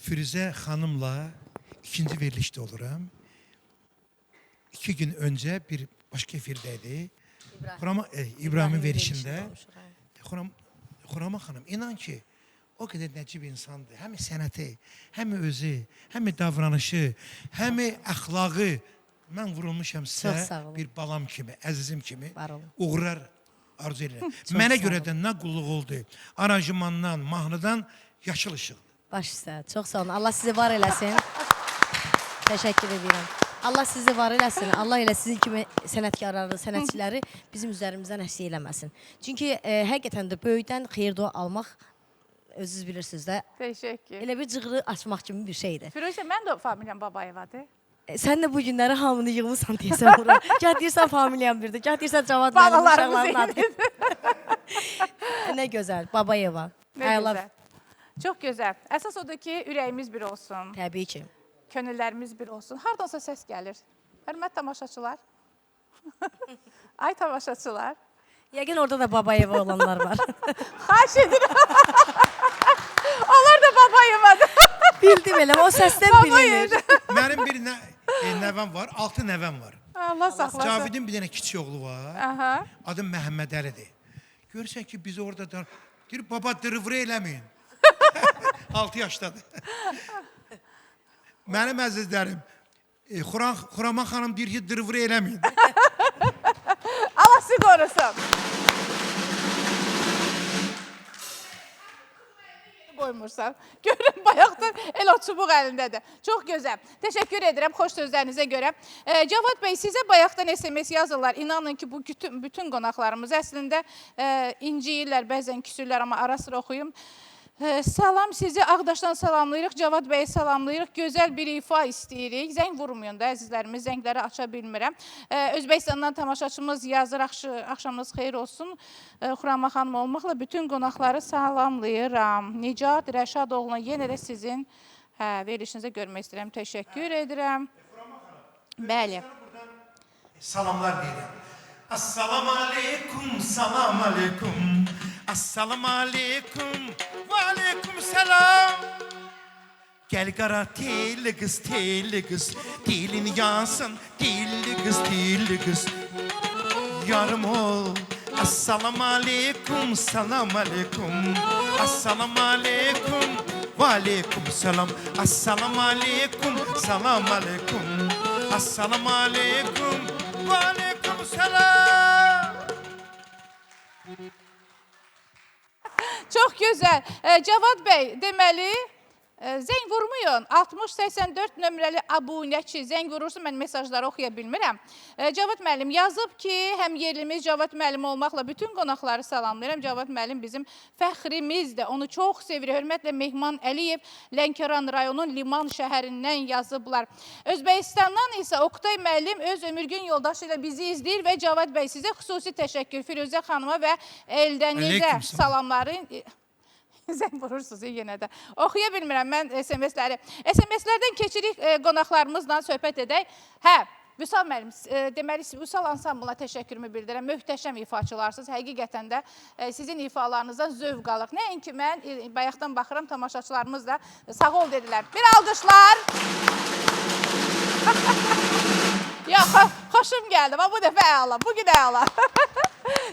Firuzə xanımla ikinci verilişdə oluram. 2 gün öncə bir başqa efirdəydi. İbrahim'in verişində. Xurama xanım, inan ki, o qədər nəcib insandır. Həm sənəti, həm özü, həm davranışı, həm əxlağı. Mən vurulmuşam
Çox sağ
sizə
olun.
bir balam kimi, əzizim kimi.
Var olun.
Uğurlar arzu edirəm. Mənə görə də nə qulluq oldu. Aranjmandan, mahnıdan yaşıl işıqdır.
Baş üstə. Çox sağ olun. Allah sizi var eləsin. Təşəkkür edirəm. Allah sizi var eləsin. Allah elə sizin kimi sənətkarları, sənətçiləri bizim üzərimizdən əksik eləməsin. Çünki həqiqətən də böyükdən xeyir dua almaq özünüz bilirsiniz də.
Təşəkkür.
Elə bir cığırı açmaq kimi bir şeydir.
Firuzə, mən də familiyam Babayevadır.
Sən də bu günləri hamını yığmısan deyəsən bura. Gəl deyirsən familiyam birdir. Gəl deyirsən Cavad müəllim uşaqların adı. Nə gözəl. Babayeva.
Nə gözəl. Çox gözəl. Əsas odur ki, ürəyimiz bir olsun.
Təbii ki.
Könüllərimiz bir olsun. Hardansa səs gəlir. Hörmət tamaşaçılar. Ay tamaşaçılar.
Yəqin orada da Babayeva olanlar var.
Xahiş edirəm. Onlar da Babayevadır.
Bildim elə, o səsdən bilinir.
Mənim bir nəvəm var, 6 nəvəm var.
Allah saxlasın.
Cavidin bir dənə kiçik oğlu var.
Aha.
Adım Məhəmməd Əlidir. Görürsən ki, biz orada da deyir, baba dırvır eləməyin. 6 yaşdadır. Mənim əzizlərim, Xurama xanım deyir ki, dırvır eləməyin.
Allah sizi qorusun. Qoymursan. Görün, bayaqdan el o çubuq əlindədir. Çox gözəl. Təşəkkür edirəm xoş sözlərinizə görə. Cavad bəy, sizə bayaqdan SMS yazırlar. İnanın ki, bu bütün qonaqlarımız əslində inciyirlər, bəzən küsürlər, amma ara sıra oxuyum. Salam, sizi Ağdaşdan salamlayırıq, Cavad bəyi salamlayırıq. Gözəl bir ifa istəyirik. Zəng vurmayın da, əzizlərimiz, zəngləri aça bilmirəm. Özbəkistandan tamaşaçımız yazır, axşamınız xeyir olsun. Xurama xanım olmaqla bütün qonaqları salamlayıram. Nicat Rəşadoğlu'na yenə də sizin verilişinizə görmək istəyirəm. Təşəkkür edirəm. Bəli.
Salamlar deyirəm. Assalamu aleykum, salam aleykum. Assalamu aleykum, ve aleykum selam. Gel qara telli qız, dilin yansın, dilli qız. Yarım ol, assalamu aleykum, salam aleykum. Assalamu aleykum, ve aleykum selam. Assalamu aleykum, salam aleykum. Assalamu aleykum, ve aleykum selam.
Çox gözəl. Cavad bəy, deməli, zəng vurmayın. 6084 nömrəli abunəçi zəng vurursun, mən mesajları oxuya bilmirəm. Cavad müəllim yazıb ki, həm yerlimiz Cavad müəllim olmaqla bütün qonaqları salamlayıram. Cavad müəllim bizim fəxrimizdir. Onu çox sevirik. Hörmətlə Mehman Əliyev Lənkəran rayonun Liman şəhərindən yazıblar. Özbəkistandan isə Oqtay müəllim öz ömürgün yoldaşı ilə bizi izləyir və Cavad bəy sizə xüsusi təşəkkür. Firuzə xanıma və Eldənizə salamları. Zəng vurursunuz yenə də. Oxuya bilmirəm mən SMS-ləri. SMS-lərdən keçirik qonaqlarımızla söhbət edək. Hə, Vüsal müəllim, deməli, Vüsal ansamblına təşəkkürümü bildirəm. Möhtəşəm ifaçılarsınız. Həqiqətən də sizin ifalarınızdan zövq alıq. Nəinki mən, bayaqdan baxıram, tamaşaçılarımız da sağ ol dedilər. Bir alqışlar. Yox, xoşum gəldi. Bu dəfə əla, bugün əla.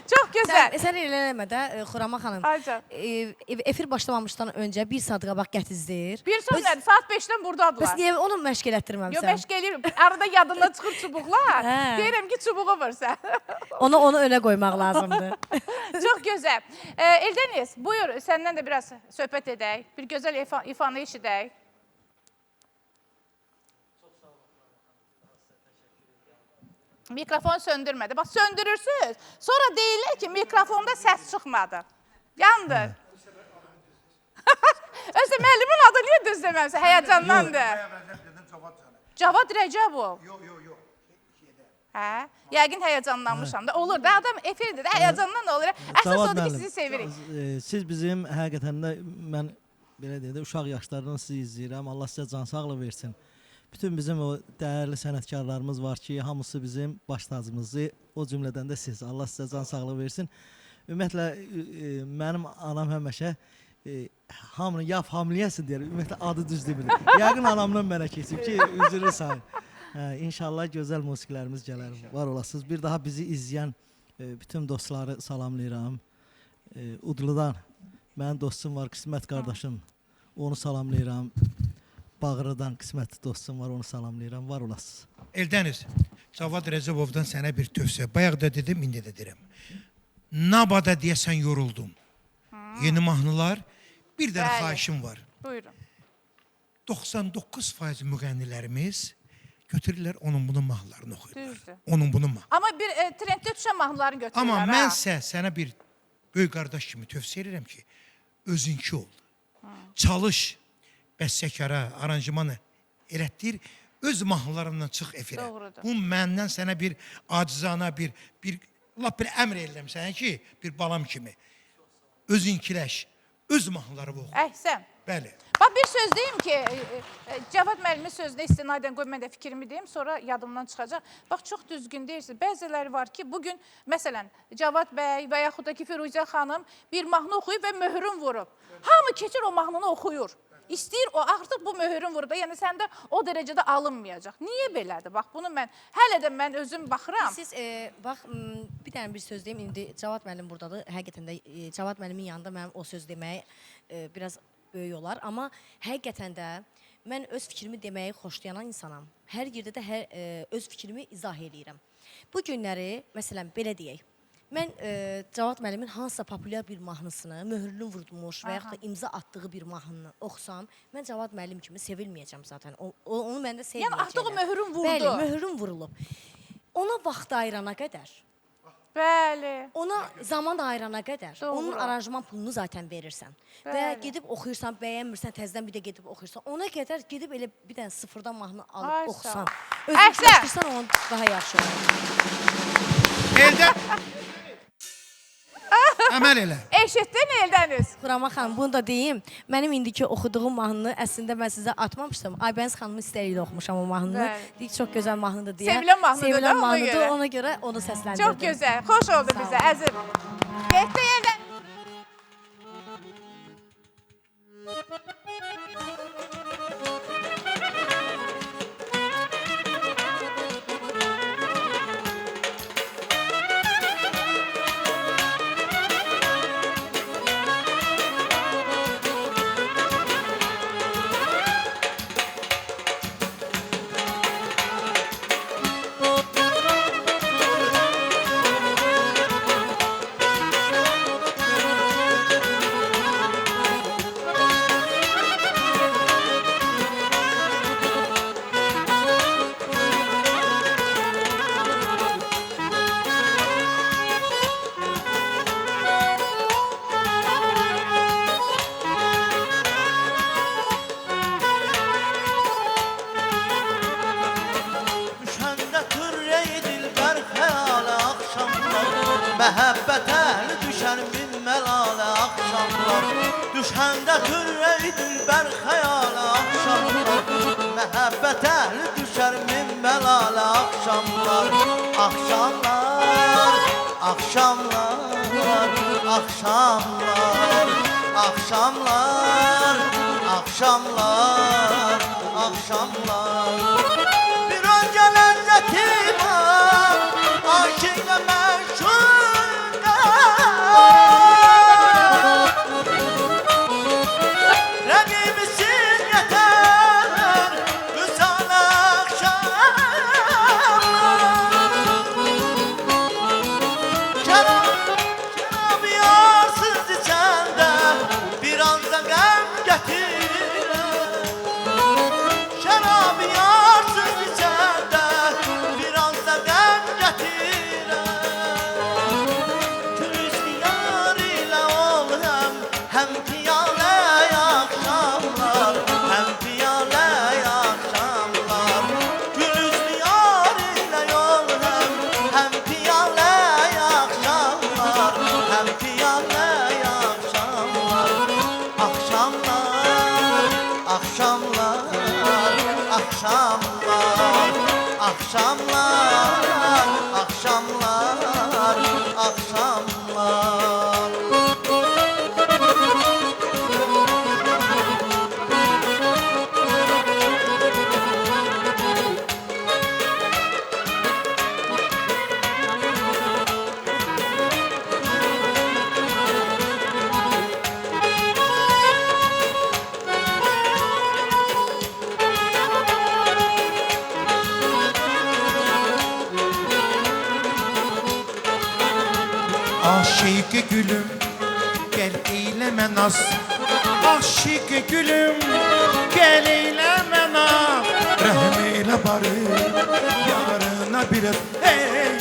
Çox gözəl.
Sən eləmə də, Xurama xanım. Efir başlamamışdan öncə bir saat qabaq gətizdir.
Bir söz nədir? Saat 5-dən buradadılar.
Bəs niyə onu məşq elətdirməmsən?
Yox, məşq eləyirəm. Arada yadından çıxır çubuqlar. Deyirəm ki, çubuğu vursa.
Onu önə qoymaq lazımdır.
Çox gözəl. Eldəniz, buyur, səndən də biraz söhbət edək. Bir gözəl ifanı eşidək. Mikrofon söndürmədi. Bax, söndürürsünüz. Sonra deyirlər ki, mikrofonda səs çıxmadı. Yandır. Özdə müəllimin adı niyə düz deməmsə? Həyəcandandır. Cavad Rəcəbov.
Yox.
Hə? Yəqin həyəcanlanmışam da. Olur da, adam efirdir də, həyəcandan da olur. Əsas odur ki, sizi sevirik.
Siz bizim həqiqətən də, mən belə deyək də, uşaq yaşlarından sizi izləyirəm. Allah sizə can sağlığı versin. Bütün bizim o dəyərli sənətkarlarımız var ki, hamısı bizim baş tacımızdır. O cümlədən də siz. Allah sizə can sağlığı versin. Ümumiyyətlə, mənim anam həmişə hamının ya familiyası deyir, ümumiyyətlə adı düz demir. Yəqin anamdan mənə keçib ki, üzrü sayın. İnşallah gözəl musiqilərimiz gələr, var olasınız. Bir daha bizi izləyən bütün dostları salamlayıram. Udludan mənim dostum var, Qismət qardaşım, onu salamlayıram. Bağrıdan Qismət dostum var, onu salamlayıram, var olasınız.
Eldəniz, Cavad Rəzəbovdan sənə bir tövsiyə. Bayaq da dedim, indi də deyirəm. Nabada deyəsən yoruldum. Yeni mahnılar, bir dənə
Bəli.
xahişim var.
Buyurun.
99% müğənnilərimiz götürürlər onun bunun mahnılarını oxuyurlar.
Düzdür.
Onun bunun mahnılarını.
Amma bir trenddə düşən mahnılarını götürürlər.
Amma
ha.
mənsə sənə bir böyük qardaş kimi tövsiyə edirəm ki, özünki ol. Çalış, bəstəkara, aranjmanı elətdir, öz mahnılarından çıx efirə.
Doğrudur.
Bu məndən sənə bir acizana, bir lap bir əmr edirəm sənə ki, bir balam kimi. Özünkiləş, öz mahnıları oxu.
Əhsən.
Bəli.
Bax bir söz deyim ki, Cavad müəllimin sözünə istinadən qoy mən də fikrimi deyim, sonra yadımdan çıxacaq. Bax çox düzgün deyirsiniz. Bəziləri var ki, bugün məsələn Cavad bəy və yaxud da ki Firuzə xanım bir mahnı oxuyub və möhürün vurub. Hamı keçir o mahnını oxuyur. İstəyir o artıq bu möhürün vurub. Yəni səndə o dərəcədə alınmayacaq. Niyə belədir? Bax bunu mən hələ də mən özüm baxıram.
Siz bax bir dənə bir söz deyim. İndi Cavad müəllim burdadır. Həqiqətən də Cavad müəllimin yanında mənim o söz deməyi biraz böyük olar, amma həqiqətən də mən öz fikrimi deməyi xoşlayan insanam. Hər yerdə də öz fikrimi izah eləyirəm. Bu günləri məsələn belə deyək. Mən Cavad müəllimin hansısa populyar bir mahnısını, möhürünü vurmuş və yaxud da imza atdığı bir mahnını oxusam, mən Cavad müəllim kimi sevilməyəcəm zaten. Onu məndə sevməyəcəklər.
Yəni artıq o möhürün vurdu.
Bəli, möhürün vurulub. Ona vaxt ayırana qədər,
Bəli.
ona zaman ayırana qədər,
Doğru.
onun aranjman pulunu zaten verirsən. Və
Bəli.
gedib oxuyursan, bəyənmirsən, təzədən bir də gedib oxuyursan. Ona qədər gedib elə bir dənə sıfırdan mahnı
Ay,
alıb
sağ
oxusan.
ol.
Özün
Əhsən.
çalışdırsan, onun daha yaxşı olur.
Eldə əməl elə.
Eşitdin Eldəniz?
Xurama xanım, bunu da deyim. Mənim indiki oxuduğum mahnını əslində mən sizə atmamışdım. Aybəniz xanımın istəyilə oxumuşam o mahnını.
Bəli.
Deyik, çox gözəl mahnıdır deyə.
Sevilən mahnıdır da,
Sevilən
ona
mahnıdır,
görə.
ona görə onu səsləndirdim.
Çox gözəl. Xoş oldu
Sağ
bizə
olun.
əzim. Getdi yerdən.
Düşəndə türrəyi dilbər xəyalə axşamlar Məhəbbət əhli düşər min məlalə axşamlar Düşəndə türrəyi dilbər xəyalə axşamlar Məhəbbət əhli düşər min məlalə axşamlar Axşamlar, axşamlar, axşamlar Axşamlar, axşamlar, axşamlar Bir önce lezzetim var Aşkıyla meşhurda Rengimisin yeter Güzel akşamlar Kerem yarsız içende Biraz da gem getir Şərab yarsız içəndə Biraz da qəm gətirəm Gülüzlü yar ilə ol həm piyalə axşamlar Həm piyalə axşamlar Gülüzlü yar ilə yol həm piyalə axşamlar Həm piyalə axşamlar Axşamlar, axşamlar Akşamlar, akşamlar, akşamlar, akşamlar
eyləmə naz Aşiq gülüm gəl eyləmə naz Rəhm eylə barı yarına biraz Hey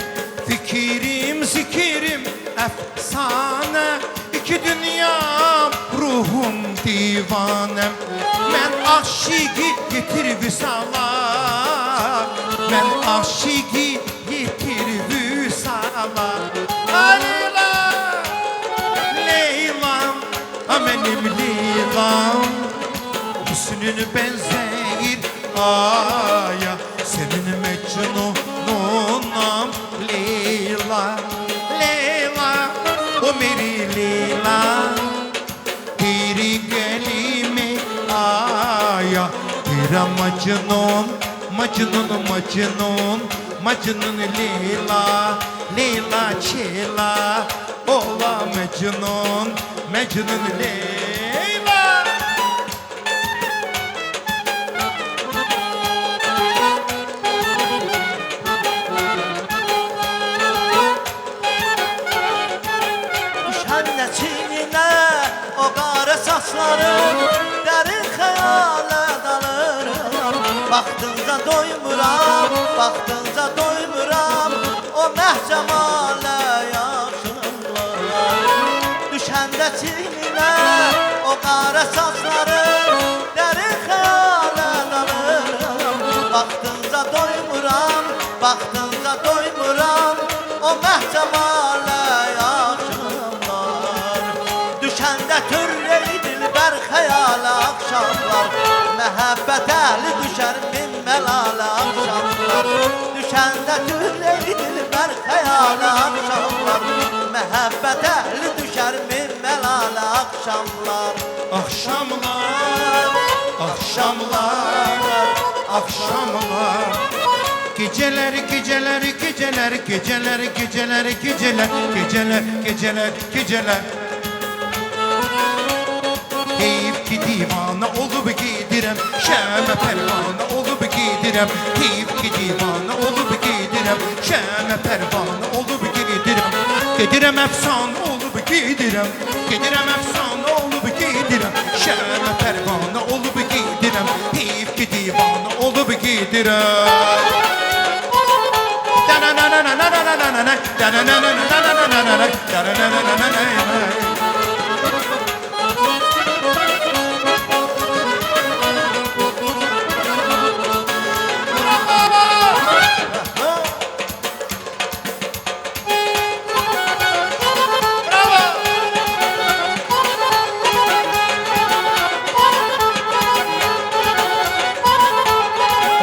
fikrim zikirim əfsanə İki dünyam ruhum divanəm Mən aşiqi getir vüsala Mən aşiqi getir vüsala Leyla, Leylam, benim Leylam Hüsnün benzeyir aya Senin mecnununam Leyla, Leyla, o meri Leyla Diri gelime aya Dira Mecnun, Mecnun, Mecnun Mecnun Leyla, Leyla Çela Ola Mecnun, Mecnun Leyla
Düşən çiynine o qara saçlarım Dərin xəyala dalırım Baxdınca doymuram, baxdınca doymuram O məhcəmalə yaşımlar Düşəndə çiynine o qara saçlarım Dərin xəyala dalırım Baxdınca doymuram, baxdınca doymuram O məhcəmalə yaşımlar Düşəndə türley dilbər xəyala axşamlar Məhəbbət əhli düşər min məlalə axşamlar Düşəndə türley dilbər xəyala axşamlar Məhəbbət əhli düşər min məlalə axşamlar
Akşamlar, akşamlar, akşamlar Geceler, geceler, geceler, geceler, geceler, geceler, geceler, geceler, geceler Keyif ki divana olup gidirem Şəmə pərvana olup gidirem Keyif ki divana olup gidirem Şəmə pərvana olup gidirem Gedirem əfsana olup gidirem Gedirem əfsana olup gidirem Şəmə pərvana olup gidirem Keyif ki divana olup gidirem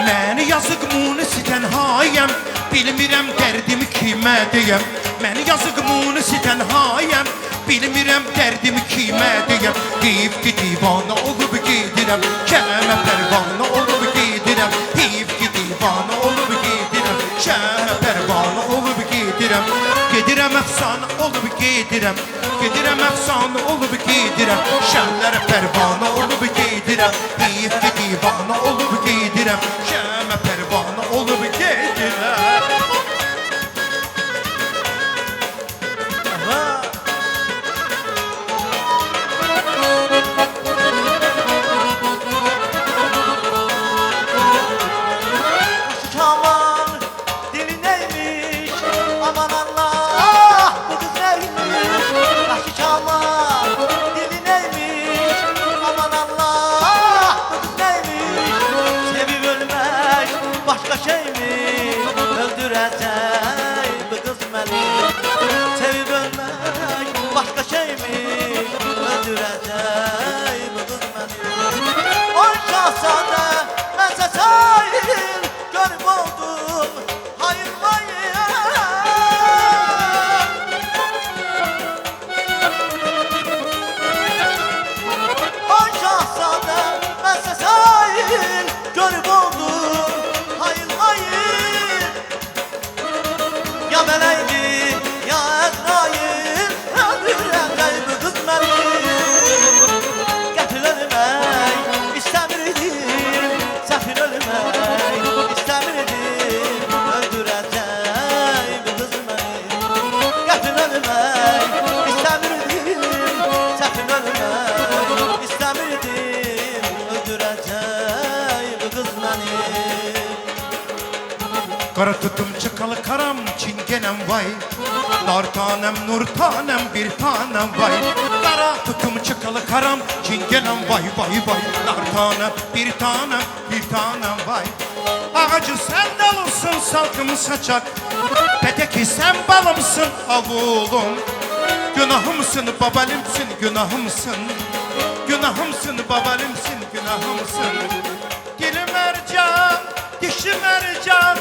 Məni yazıq munisi tənhayəm Bilmirəm dərdimi kimə deyəm Məni yazıq munisi tənhayəm Bilmirəm dərdimi kimə deyəm Heyif ki divana olub gedirəm Şəmə pərvana olub gedirəm Heyif ki divana olub gedirəm Şəmə pərvana olub gedirəm Gedirəm əfsana olub gedirəm Gedirəm əfsana olub gedirəm Şəmlərə pərvana olub gedirəm Heyif ki divana olub gedirəm Şəmə pərvana olub gedirəm
Aman dili neymiş aman Allah bu kız neymiş Aşık aman dili neymiş aman Allah bu kız neymiş Sevip ölmek başka şey mi öldürecek bu kız beni Sevip ölmek başka şey mi öldürecek bu kız beni Oy şahzade ben sesayim görüp oldum hayır hayır Oy şahzade ben sesayim görüp oldum hayır hayır Ya meleydi ya Ezrail öldürecek bu kız beni Getir
Kara tutum çıkalı karam çingenem vay. Nar tanem nur tanem bir tanem vay. Kara tutum çıkalı karam çingenem vay vay vay. Nar tanem bir tanem bir tanem vay. Ağacı sen dalımsın salkım saçak. Peteki sen balımsın avulum. Günahımsın babalimsin günahımsın. Günahımsın babalimsin günahımsın. Dilim mercan, dişim mercan.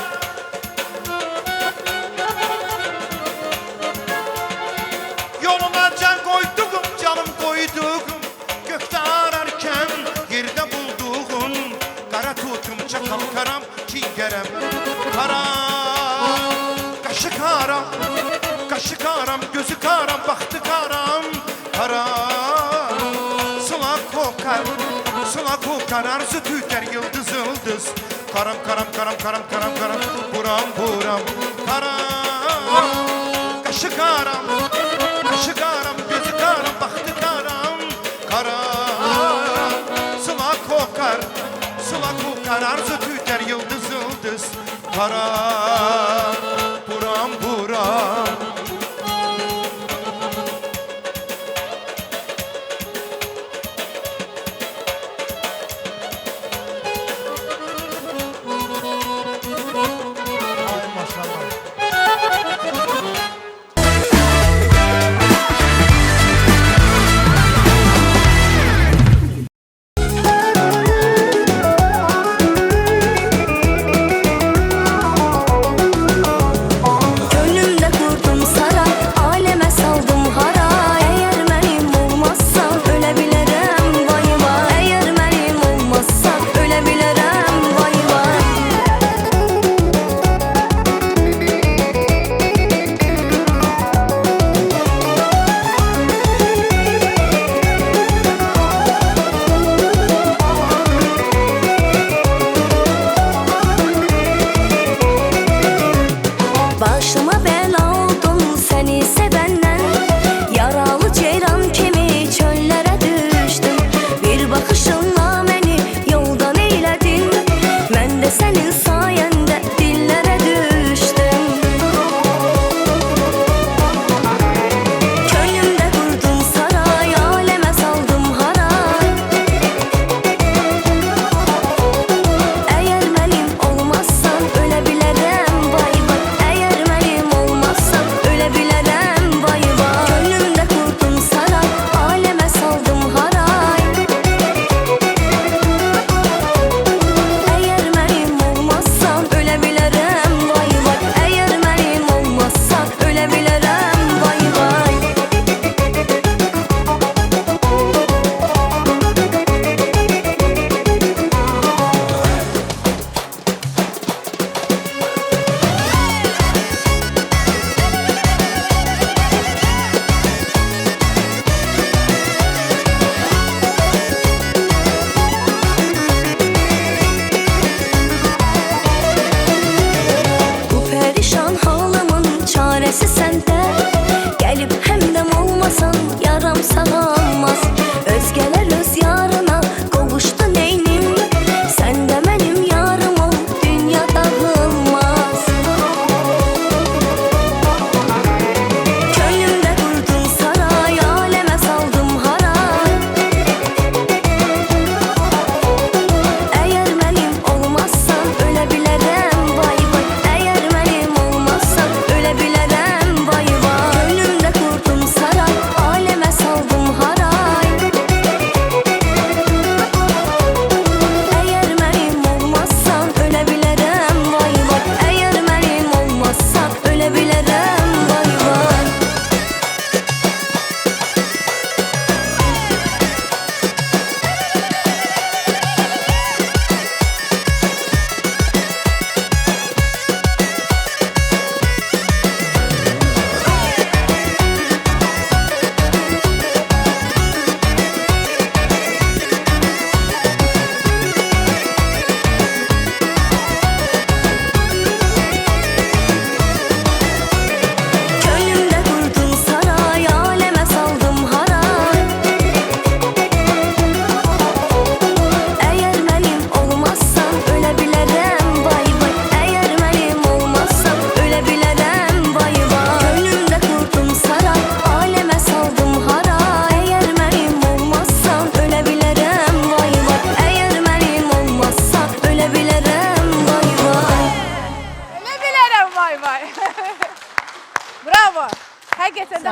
Yoluna can koyduğum, canım koyduğum. Gökte ararken yerde bulduğum. Kara tutum çakal karam çingerem. Karam, kaşı karam. Kaşı karam, gözü karam, baktı karam. Karam, sıla kokar. Sıla kokar, arzu tüter yıldız yıldız. Karam karam karam karam karam karam. Buram buram. Karam, kaşı karam. Kaşı karam, gözü karam, baktı karam. Karam, sıla kokar. Sıla kokar, arzu tüter yıldız yıldız. Karam, buram buram. Ay maşallah.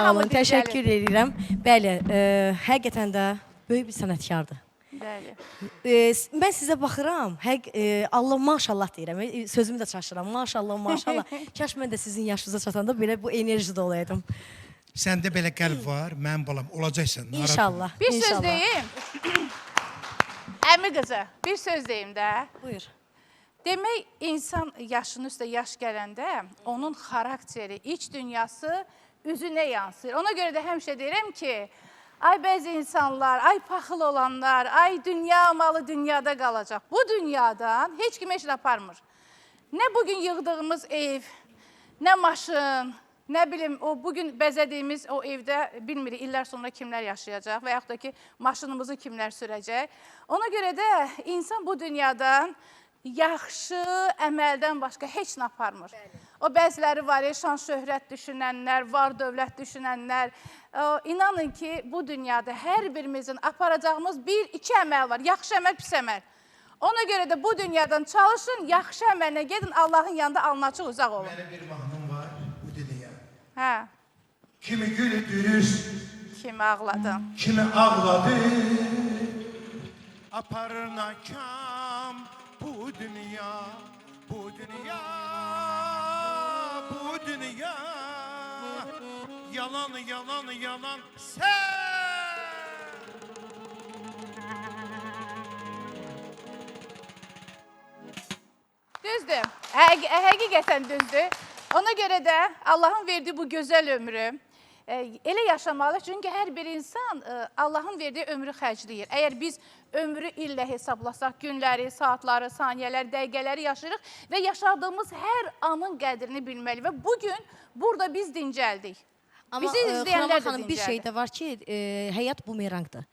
Sağ
hamı
olun, təşəkkür edirəm. Bəli, həqiqətən də böyük bir sənətkardır.
Bəli.
Mən sizə baxıram, Allah maşallah deyirəm, sözümü də çaşıram, maşallah, maşallah. Kaş mən də sizin yaşınıza çatanda belə bu enerjide olaydım.
Səndə belə qəlb var, mənim balam olacaqsan.
İnşallah.
Bir söz
inşallah.
deyim. Əmi qızı, bir söz deyim də.
Buyur.
Demək, insan yaşının üstə yaş gələndə onun xarakteri, iç dünyası üzünə yansıyır. Ona görə də həmişə deyirəm ki, ay bəzi insanlar, ay paxıl olanlar, ay dünya malı dünyada qalacaq. Bu dünyadan heç kim heç nə aparmır. Nə bugün yığdığımız ev, nə maşın, nə bilim, o bugün bəzədiyimiz o evdə bilmirik, illər sonra kimlər yaşayacaq və yaxud da ki, maşınımızı kimlər sürəcək. Ona görə də insan bu dünyadan yaxşı əməldən başqa heç nə aparmır. O bəziləri var, şan şöhrət düşünənlər, var dövlət düşünənlər. İnanın ki, bu dünyada hər birimizin aparacağımız bir-iki əməl var. Yaxşı əməl, pis əməl. Ona görə də bu dünyadan çalışın, yaxşı əmələ gedin, Allahın yanında alnı açıq uzaq olun.
Mənim bir mahnım var, bu dediyə.
Hə,
Kimi güldürür,
kimi ağladın.
kimi ağladı, aparır nakam bu dünya, bu dünya, bu dünya. Yalan, yalan, yalan, sen.
Düzdür, həqiqətən düzdür. Ona görə də Allahın verdiyi bu gözəl ömrü elə yaşamalı, çünki hər bir insan Allahın verdiyi ömrü xərcləyir. Əgər biz ömrü illə hesablasaq, günləri, saatları, saniyələri, dəqiqələri yaşayırıq və yaşadığımız hər anın qədrini bilməli və bugün burada biz dincəldik.
Amma
Bizi izləyənlər
Xuraman
də
xanım, bir şey
dincəldi.
də var ki, həyat bumerangdır.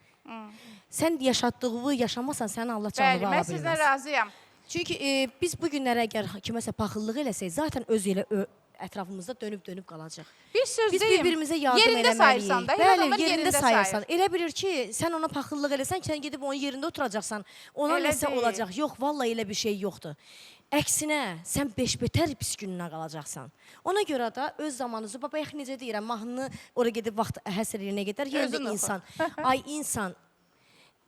Sən yaşatdığını yaşamasan, sənin Allah canını
Bəli,
ala
mən sizdən
bilməz.
razıyam.
Çünki biz bu günlərə əgər kiməsə paxıllıq eləsək, zaten öz elə ətrafımızda dönüb qalacaq.
Bir söz
Biz
deyim,
bir-birimizə yardım
yerində sayırsan da,
Bəli,
adamlar
yerində
sayır.
sayırsan. Elə bilir ki, sən ona paxıllıq eləsən, sən gedib onun yerində oturacaqsan, ona
Elə
nəsə
deyil.
olacaq. Yox, vallahi elə bir şey yoxdur. Əksinə, sən beş-betər pis gününə qalacaqsan. Ona görə də öz zamanınızı, bayaq necə deyirəm, mahnını oraya gedib vaxt həsr yerinə gedər,
Özün
yerində
oxu.
insan. Ay insan,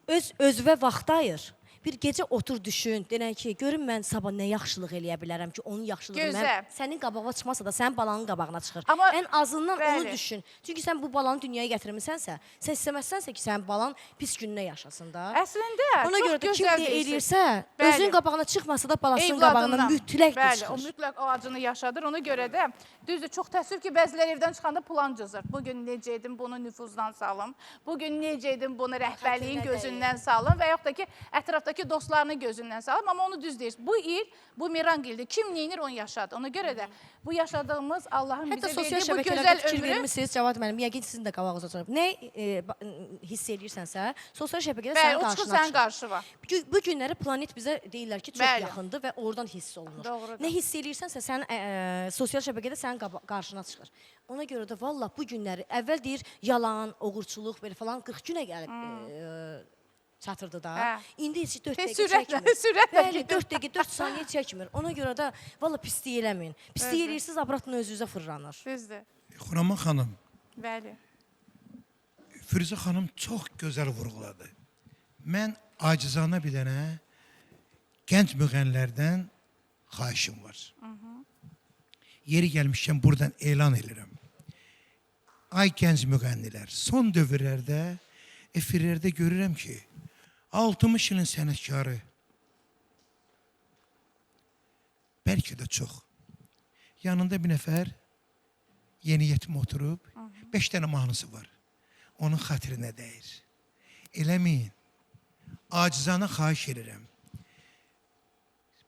özvə vaxt ayır. Bir gecə otur düşün, denən ki, görün mən sabah nə yaxşılıq eləyə bilərəm ki, onun yaxşılığı
Gözəl.
sənin qabağına çıxmasa da sənin balanın qabağına çıxır.
Amma
Ən azından
bəli.
onu düşün. Çünki sən bu balanı dünyaya gətirmisənsə, sən istəməzsənsə ki, sənin balan pis gününə yaşasın da.
Əslində,
Ona
çox
görə də kim
gözəl
də
deyirsən.
eləyirsə,
Bəli.
özünün qabağına çıxmasa da balasının qabağına
Evladından.
mütləq
Bəli,
çıxır.
o mütləq o acını yaşadır. Ona görə də düzdür, çox təəssüf ki, bəziləri evdən çıxanda plan cızır. Bugün necə edim, bunu nüfuzdan salım. Bugün necə edim, bunu rəhbərliyin gözündən salım və yaxud da ki, ətrafdakı dostlarının gözündən salım. Amma onu düz deyir. Bu il, bu mirang ildir. Kim neyinir, onu yaşadı. Ona görə də bu yaşadığımız Allahın
Hətta
bizə
sosial
verdiyi bu
şəbəkələrdə
gözəl
fikir
ömrü
vermisiniz, Cavad müəllim, yəqin sizin də qabağınıza çıxır. Nə hiss eləyirsənsə, sosial şəbəkədə
bəli,
sənin
o çıxır
qarşına
sənin
çıxır.
qarşıva.
Bu günləri planet bizə deyirlər ki, çox
Bəli.
yaxındır və oradan hiss olunur.
Doğrudur.
Nə hiss eləyirsənsə, sənin sosial şəbəkədə sənin qarşına çıxır. Ona görə də vallah bu günləri əvvəl deyir yalan, oğurçuluq belə falan 40 günə gəlib çatırdı da.
Hə.
İndi heç 4
Tez
dəqiqə
sürətlə,
çəkmir.
sürətlə
Bəli,
gedir.
4 dəqiqə, 4 saniyə çəkmir. Ona görə də vallah pislik eləməyin. Pislik eləyirsiniz, abratın özünüzə fırlanır.
Düzdür.
Xuraman xanım,
Bəli.
Firuzə xanım çox gözəl vurğuladı. Mən acizanə bir dənə gənc müğənnilərdən xahişim var. Yeri gəlmişkən buradan elan edirəm. Ay gənc müğənnilər, son dövrlərdə efirlərdə görürəm ki, 60 ilin sənətkarı, bəlkə də çox, yanında bir nəfər yeni yetim oturub, 5 dənə mahnısı var. Onun xatirinə dəyir. Eləməyin. Acizana xahiş edirəm.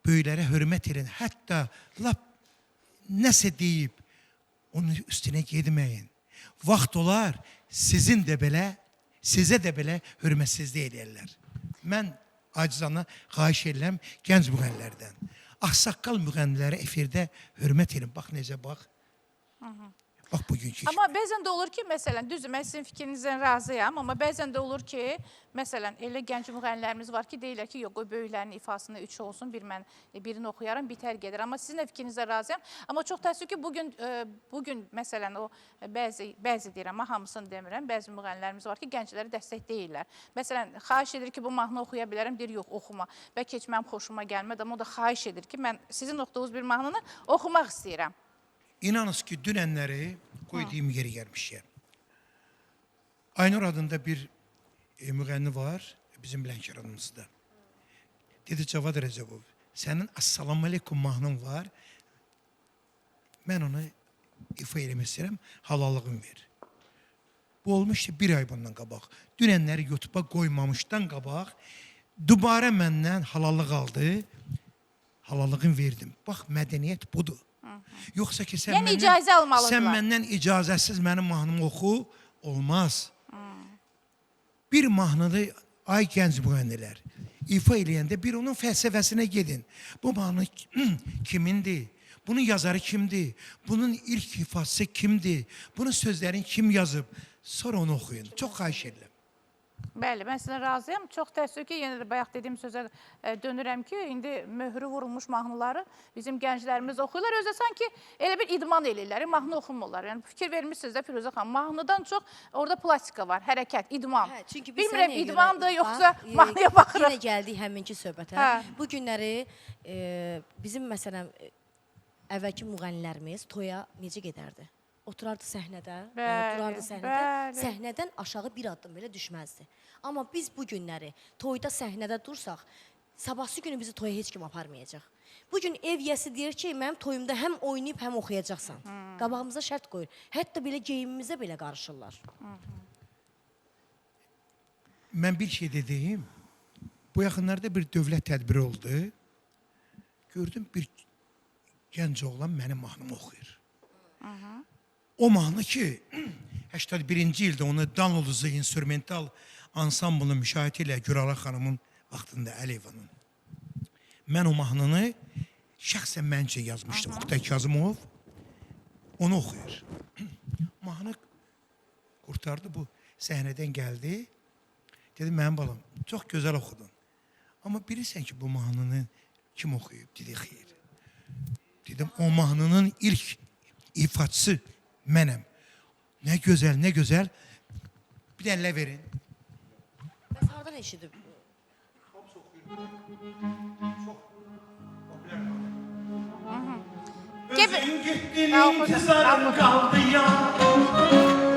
Böyüklərə hörmət edin. Hətta lap nəsə deyib, onun üstünə getməyin. Vaxt olar, sizə də belə hörmətsizlik edərlər. Mən acizana xahiş edirəm gənc müğənnilərdən. Ağsaqqal müğənnilərə efirdə hörmət edin. Bax necə bax. Bax bugünkü kimi.
Amma bəzən də olur ki, məsələn, düzdür, mən sizin fikrinizdən razıyam, amma bəzən də olur ki, məsələn, elə gənc müğənnilərimiz var ki, deyirlər ki, yox, o böyüklərin ifasında 3 olsun, mən birini oxuyaram, bitər gedir. Amma sizin də fikrinizə razıyam. Amma çox təəssüf ki, bugün məsələn, o bəzi deyirəm, amma hamısını demirəm, bəzi müğənnilərimiz var ki, gəncləri dəstək deyirlər. Məsələn, xahiş edir ki, bu mahnı oxuya bilərəm, deyir, yox, oxuma. Bəlkə heç mənim xoşuma gəlmədi, amma o da xahiş edir ki, mən sizin oxuduğunuz bir mahnını oxumaq istəyirəm.
İnanız ki, dünənləri qoyduğum yeri gəlmişəm. Aynur adında bir müğənni var, bizim Lənkəranımızda. Dedi, Cavad Rəcəbov, sənin Assalamu Aleykum mahnın var, mən onu ifa eləmək istəyirəm, halallığın ver. Bu olmuşdu bir ay bundan qabaq. Dünənləri YouTube'a qoymamışdan qabaq, dubara məndən halallıq aldı, halallığın verdim. Bax, mədəniyyət budur. Yoxsa ki, sən məndən icazəsiz mənim mahnımı oxu, olmaz. Bir mahnıda, ay gənc müğənnilər, ifa eləyəndə bir onun fəlsəfəsinə gedin. Bu mahnı kimindir? Bunun yazarı kimdir? Bunun ilk ifası kimdir? Bunun sözlərini kim yazıb? Sonra onu oxuyun. Çox xahiş edirəm.
Bəli, mən sizə razıyam. Çox təəssüf ki, yenə də bayaq dediyim sözə dönürəm ki, indi möhrü vurulmuş mahnıları bizim gənclərimiz oxuyurlar. Özə sanki elə bir idman eləyirlər, mahnı oxumurlar. Yəni, fikir vermişsiniz də Firuzə xanım, mahnıdan çox orada plastika var, hərəkət, idman. Bilmirəm, idmandır, yoxsa mahnıya baxırıq.
Yenə gəldik həminki söhbətə. Bu günləri bizim, məsələn, əvvəlki müğənnilərimiz toya necə gedərdi? Oturardı səhnədə, səhnədən aşağı bir addım belə düşməzdi. Amma biz bu günləri toyda səhnədə dursaq, sabahsı günü bizi toya heç kim aparmayacaq. Bugün ev yəsi deyir ki, mənim toyumda həm oynayıb, həm oxuyacaqsan. Qabağımıza şərt qoyur. Hətta belə geyimimizə belə qarışırlar.
Mən bir şey dediyim, bu yaxınlarda bir dövlət tədbiri oldu. Gördüm, bir gənc oğlan mənim mahnımı oxuyur. O mahnı ki, 81-ci ildə onu Dan Uluzu instrumental ansamblının müşahidə ilə Gürara xanımın vaxtında Əliyevanın. Mən o mahnını şəxsən məncə yazmışdım. Oktay Kazımov onu oxuyur. Mahnı qurtardı, bu səhnədən gəldi. Dedi, mənim balam, çox gözəl oxudun. Amma bilirsən ki, bu mahnını kim oxuyub? Dedi, xeyr. Dedim, o mahnının ilk ifaçısı mənəm. Nə gözəl, nə gözəl. Bir dənlə verin.
Bəs hardan eşidib?
Özün gittin, intizarın qaldı ya.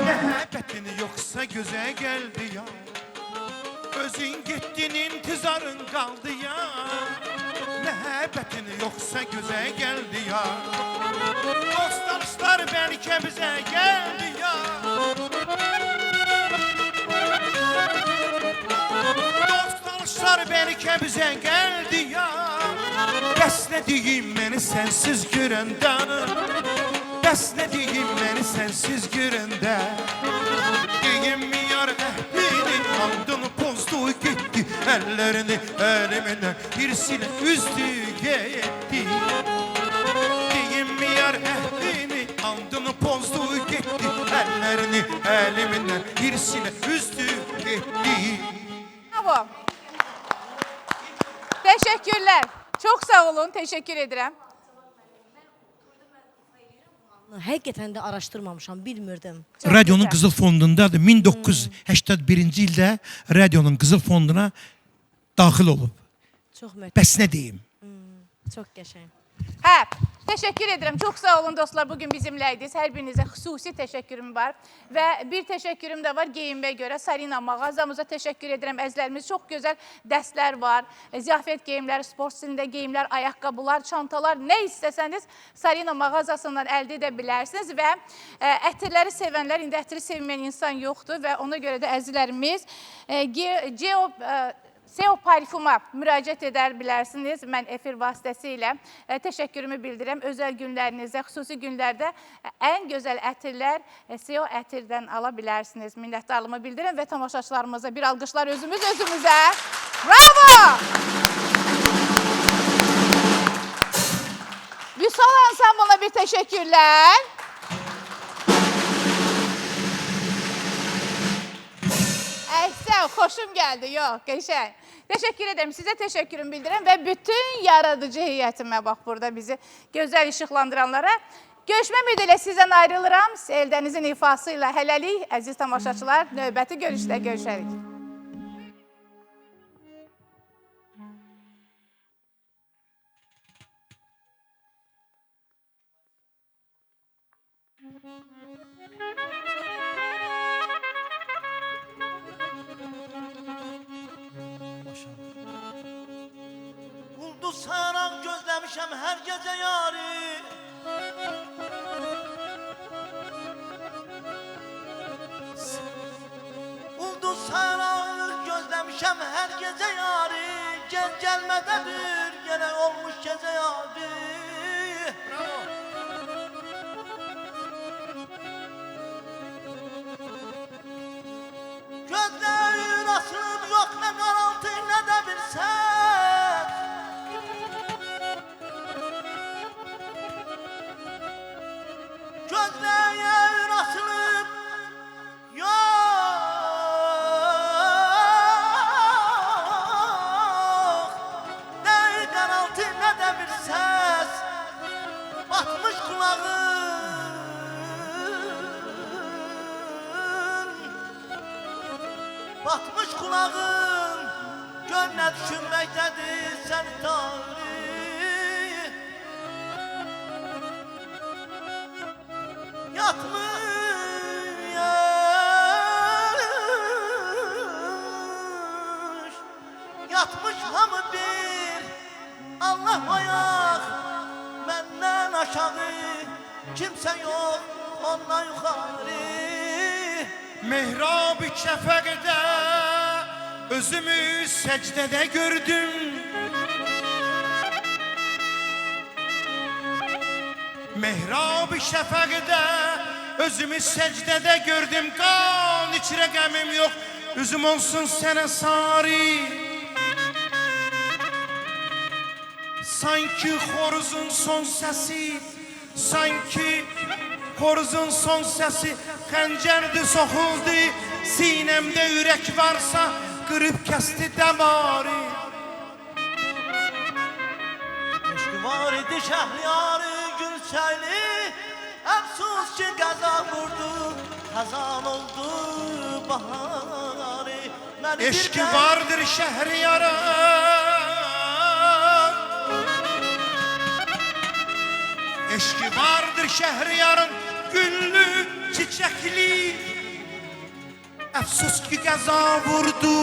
Məhəbbətin yoxsa gözə gəldi ya. Özün gittin, intizarın qaldı ya. Məhəbbətin yoxsa gözə gəldi ya. Dostlar bəlkə bizə gəldi ya. Dostlar bəlkə bizə gəldi ya. Bəs nə deyim məni sənsiz görəndə. Bəs nə deyim məni sənsiz görəndə. Deyim mi yar əhdini andını pozdu getdi. Əllərini əlimdən hirsinə üzdü getdi. Deyim mi yar əhdini andını pozdu getdi. Əllərini əlimdən hirsinə üzdü getdi.
Bravo. Teşekkürler. Çok sağ olun. Teşekkür ederim.
Həqiqətən də araşdırmamışam, bilmirdim.
Radionun Qızıl Fondundadır. 1981-ci ildə radionun Qızıl Fonduna daxil olub.
Çox möhtəşəm.
Bəs nə deyim?
Çox qəşəng.
Hə, teşekkür ederim. Çok sağ olun dostlar. Bugün bizimleydiniz. Her birinize xüsusi teşekkürüm var. Ve bir teşekkürüm de var geyinməyə görə. Sarina mağazamıza teşekkür ederim. Əzlərimiz çok güzel dəstlər var. Ziyafət geyimləri, sport stilində geyimlər, ayaqqabılar, çantalar, ne istəsəniz Sarina mağazasından əldə edə bilərsiniz. Və ətirləri sevənlər, indi ətiri sevməyən insan yoxdur. Və ona görə də əzlərimiz SEO parfuma müraciət edər bilərsiniz. Mən efir vasitəsilə təşəkkürümü bildirəm. Özəl günlərinizdə, xüsusi günlərdə ən gözəl ətirlər SEO ətirdən ala bilərsiniz. Minnətdarlığımı bildirəm və tamaşaçılarımıza bir alqışlar özümüzə. Bravo! Vüsal ansamblına bir təşəkkürlər. Sağ ol, xoşum gəldi. Yox, qəşəng. Təşəkkür edirəm, sizə təşəkkürümü bildirirəm və bütün yaradıcı heyətimə bax burada bizi gözəl işıqlandıranlara. Görüşmə müddətilə sizdən ayrılıram. Eldənizin ifası ilə hələlik, əziz tamaşaçılar, növbəti görüşdə görüşərik.
Ulduz sayarak gözlemişem her gece yari. Ulduz sayarak gözlemişem her gece yari. Gel gelmededir gene olmuş gece yari. Gözlerin asılım yok ne karaltı ne de bir ses. Gözlerin asılım yok ne karaltı ne de bir ses. Batmış kulağım. Batmış kulağım, gönle düşünmektedir seni Tanrı. Yatmış hamı bir, Allah ayak, benden aşağı, kimse yok ondan yukarı.
Mehrab-ı şəfəqdə özümü səcdədə gördüm. Mehrab-ı şəfəqdə özümü səcdədə gördüm. Qan içrə qəmim yox, üzüm olsun sənə sari. Sanki xoruzun son səsi, sanki xoruzun son səsi xəncərdir soxuldu. Sinəmdə ürək varsa qırıb kəsdi dəmarı.
Eşki var idi şəhriyarı gülçəyli, əfsus ki qəza vurdu, xəzan oldu baharı.
Eşki vardır şəhriyara, eşki vardır şəhriyarın güllü çiçəkli. Əfsus ki qəza vurdu,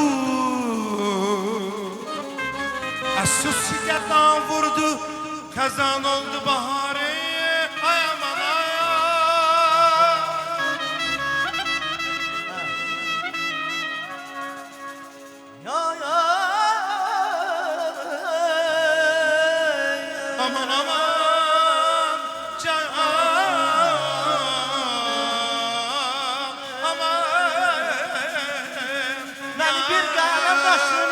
əfsus ki qəza vurdu, xəzan oldu baharı. Ay aman ay.
Ya ya
Aman aman can
beni bir kalem taşı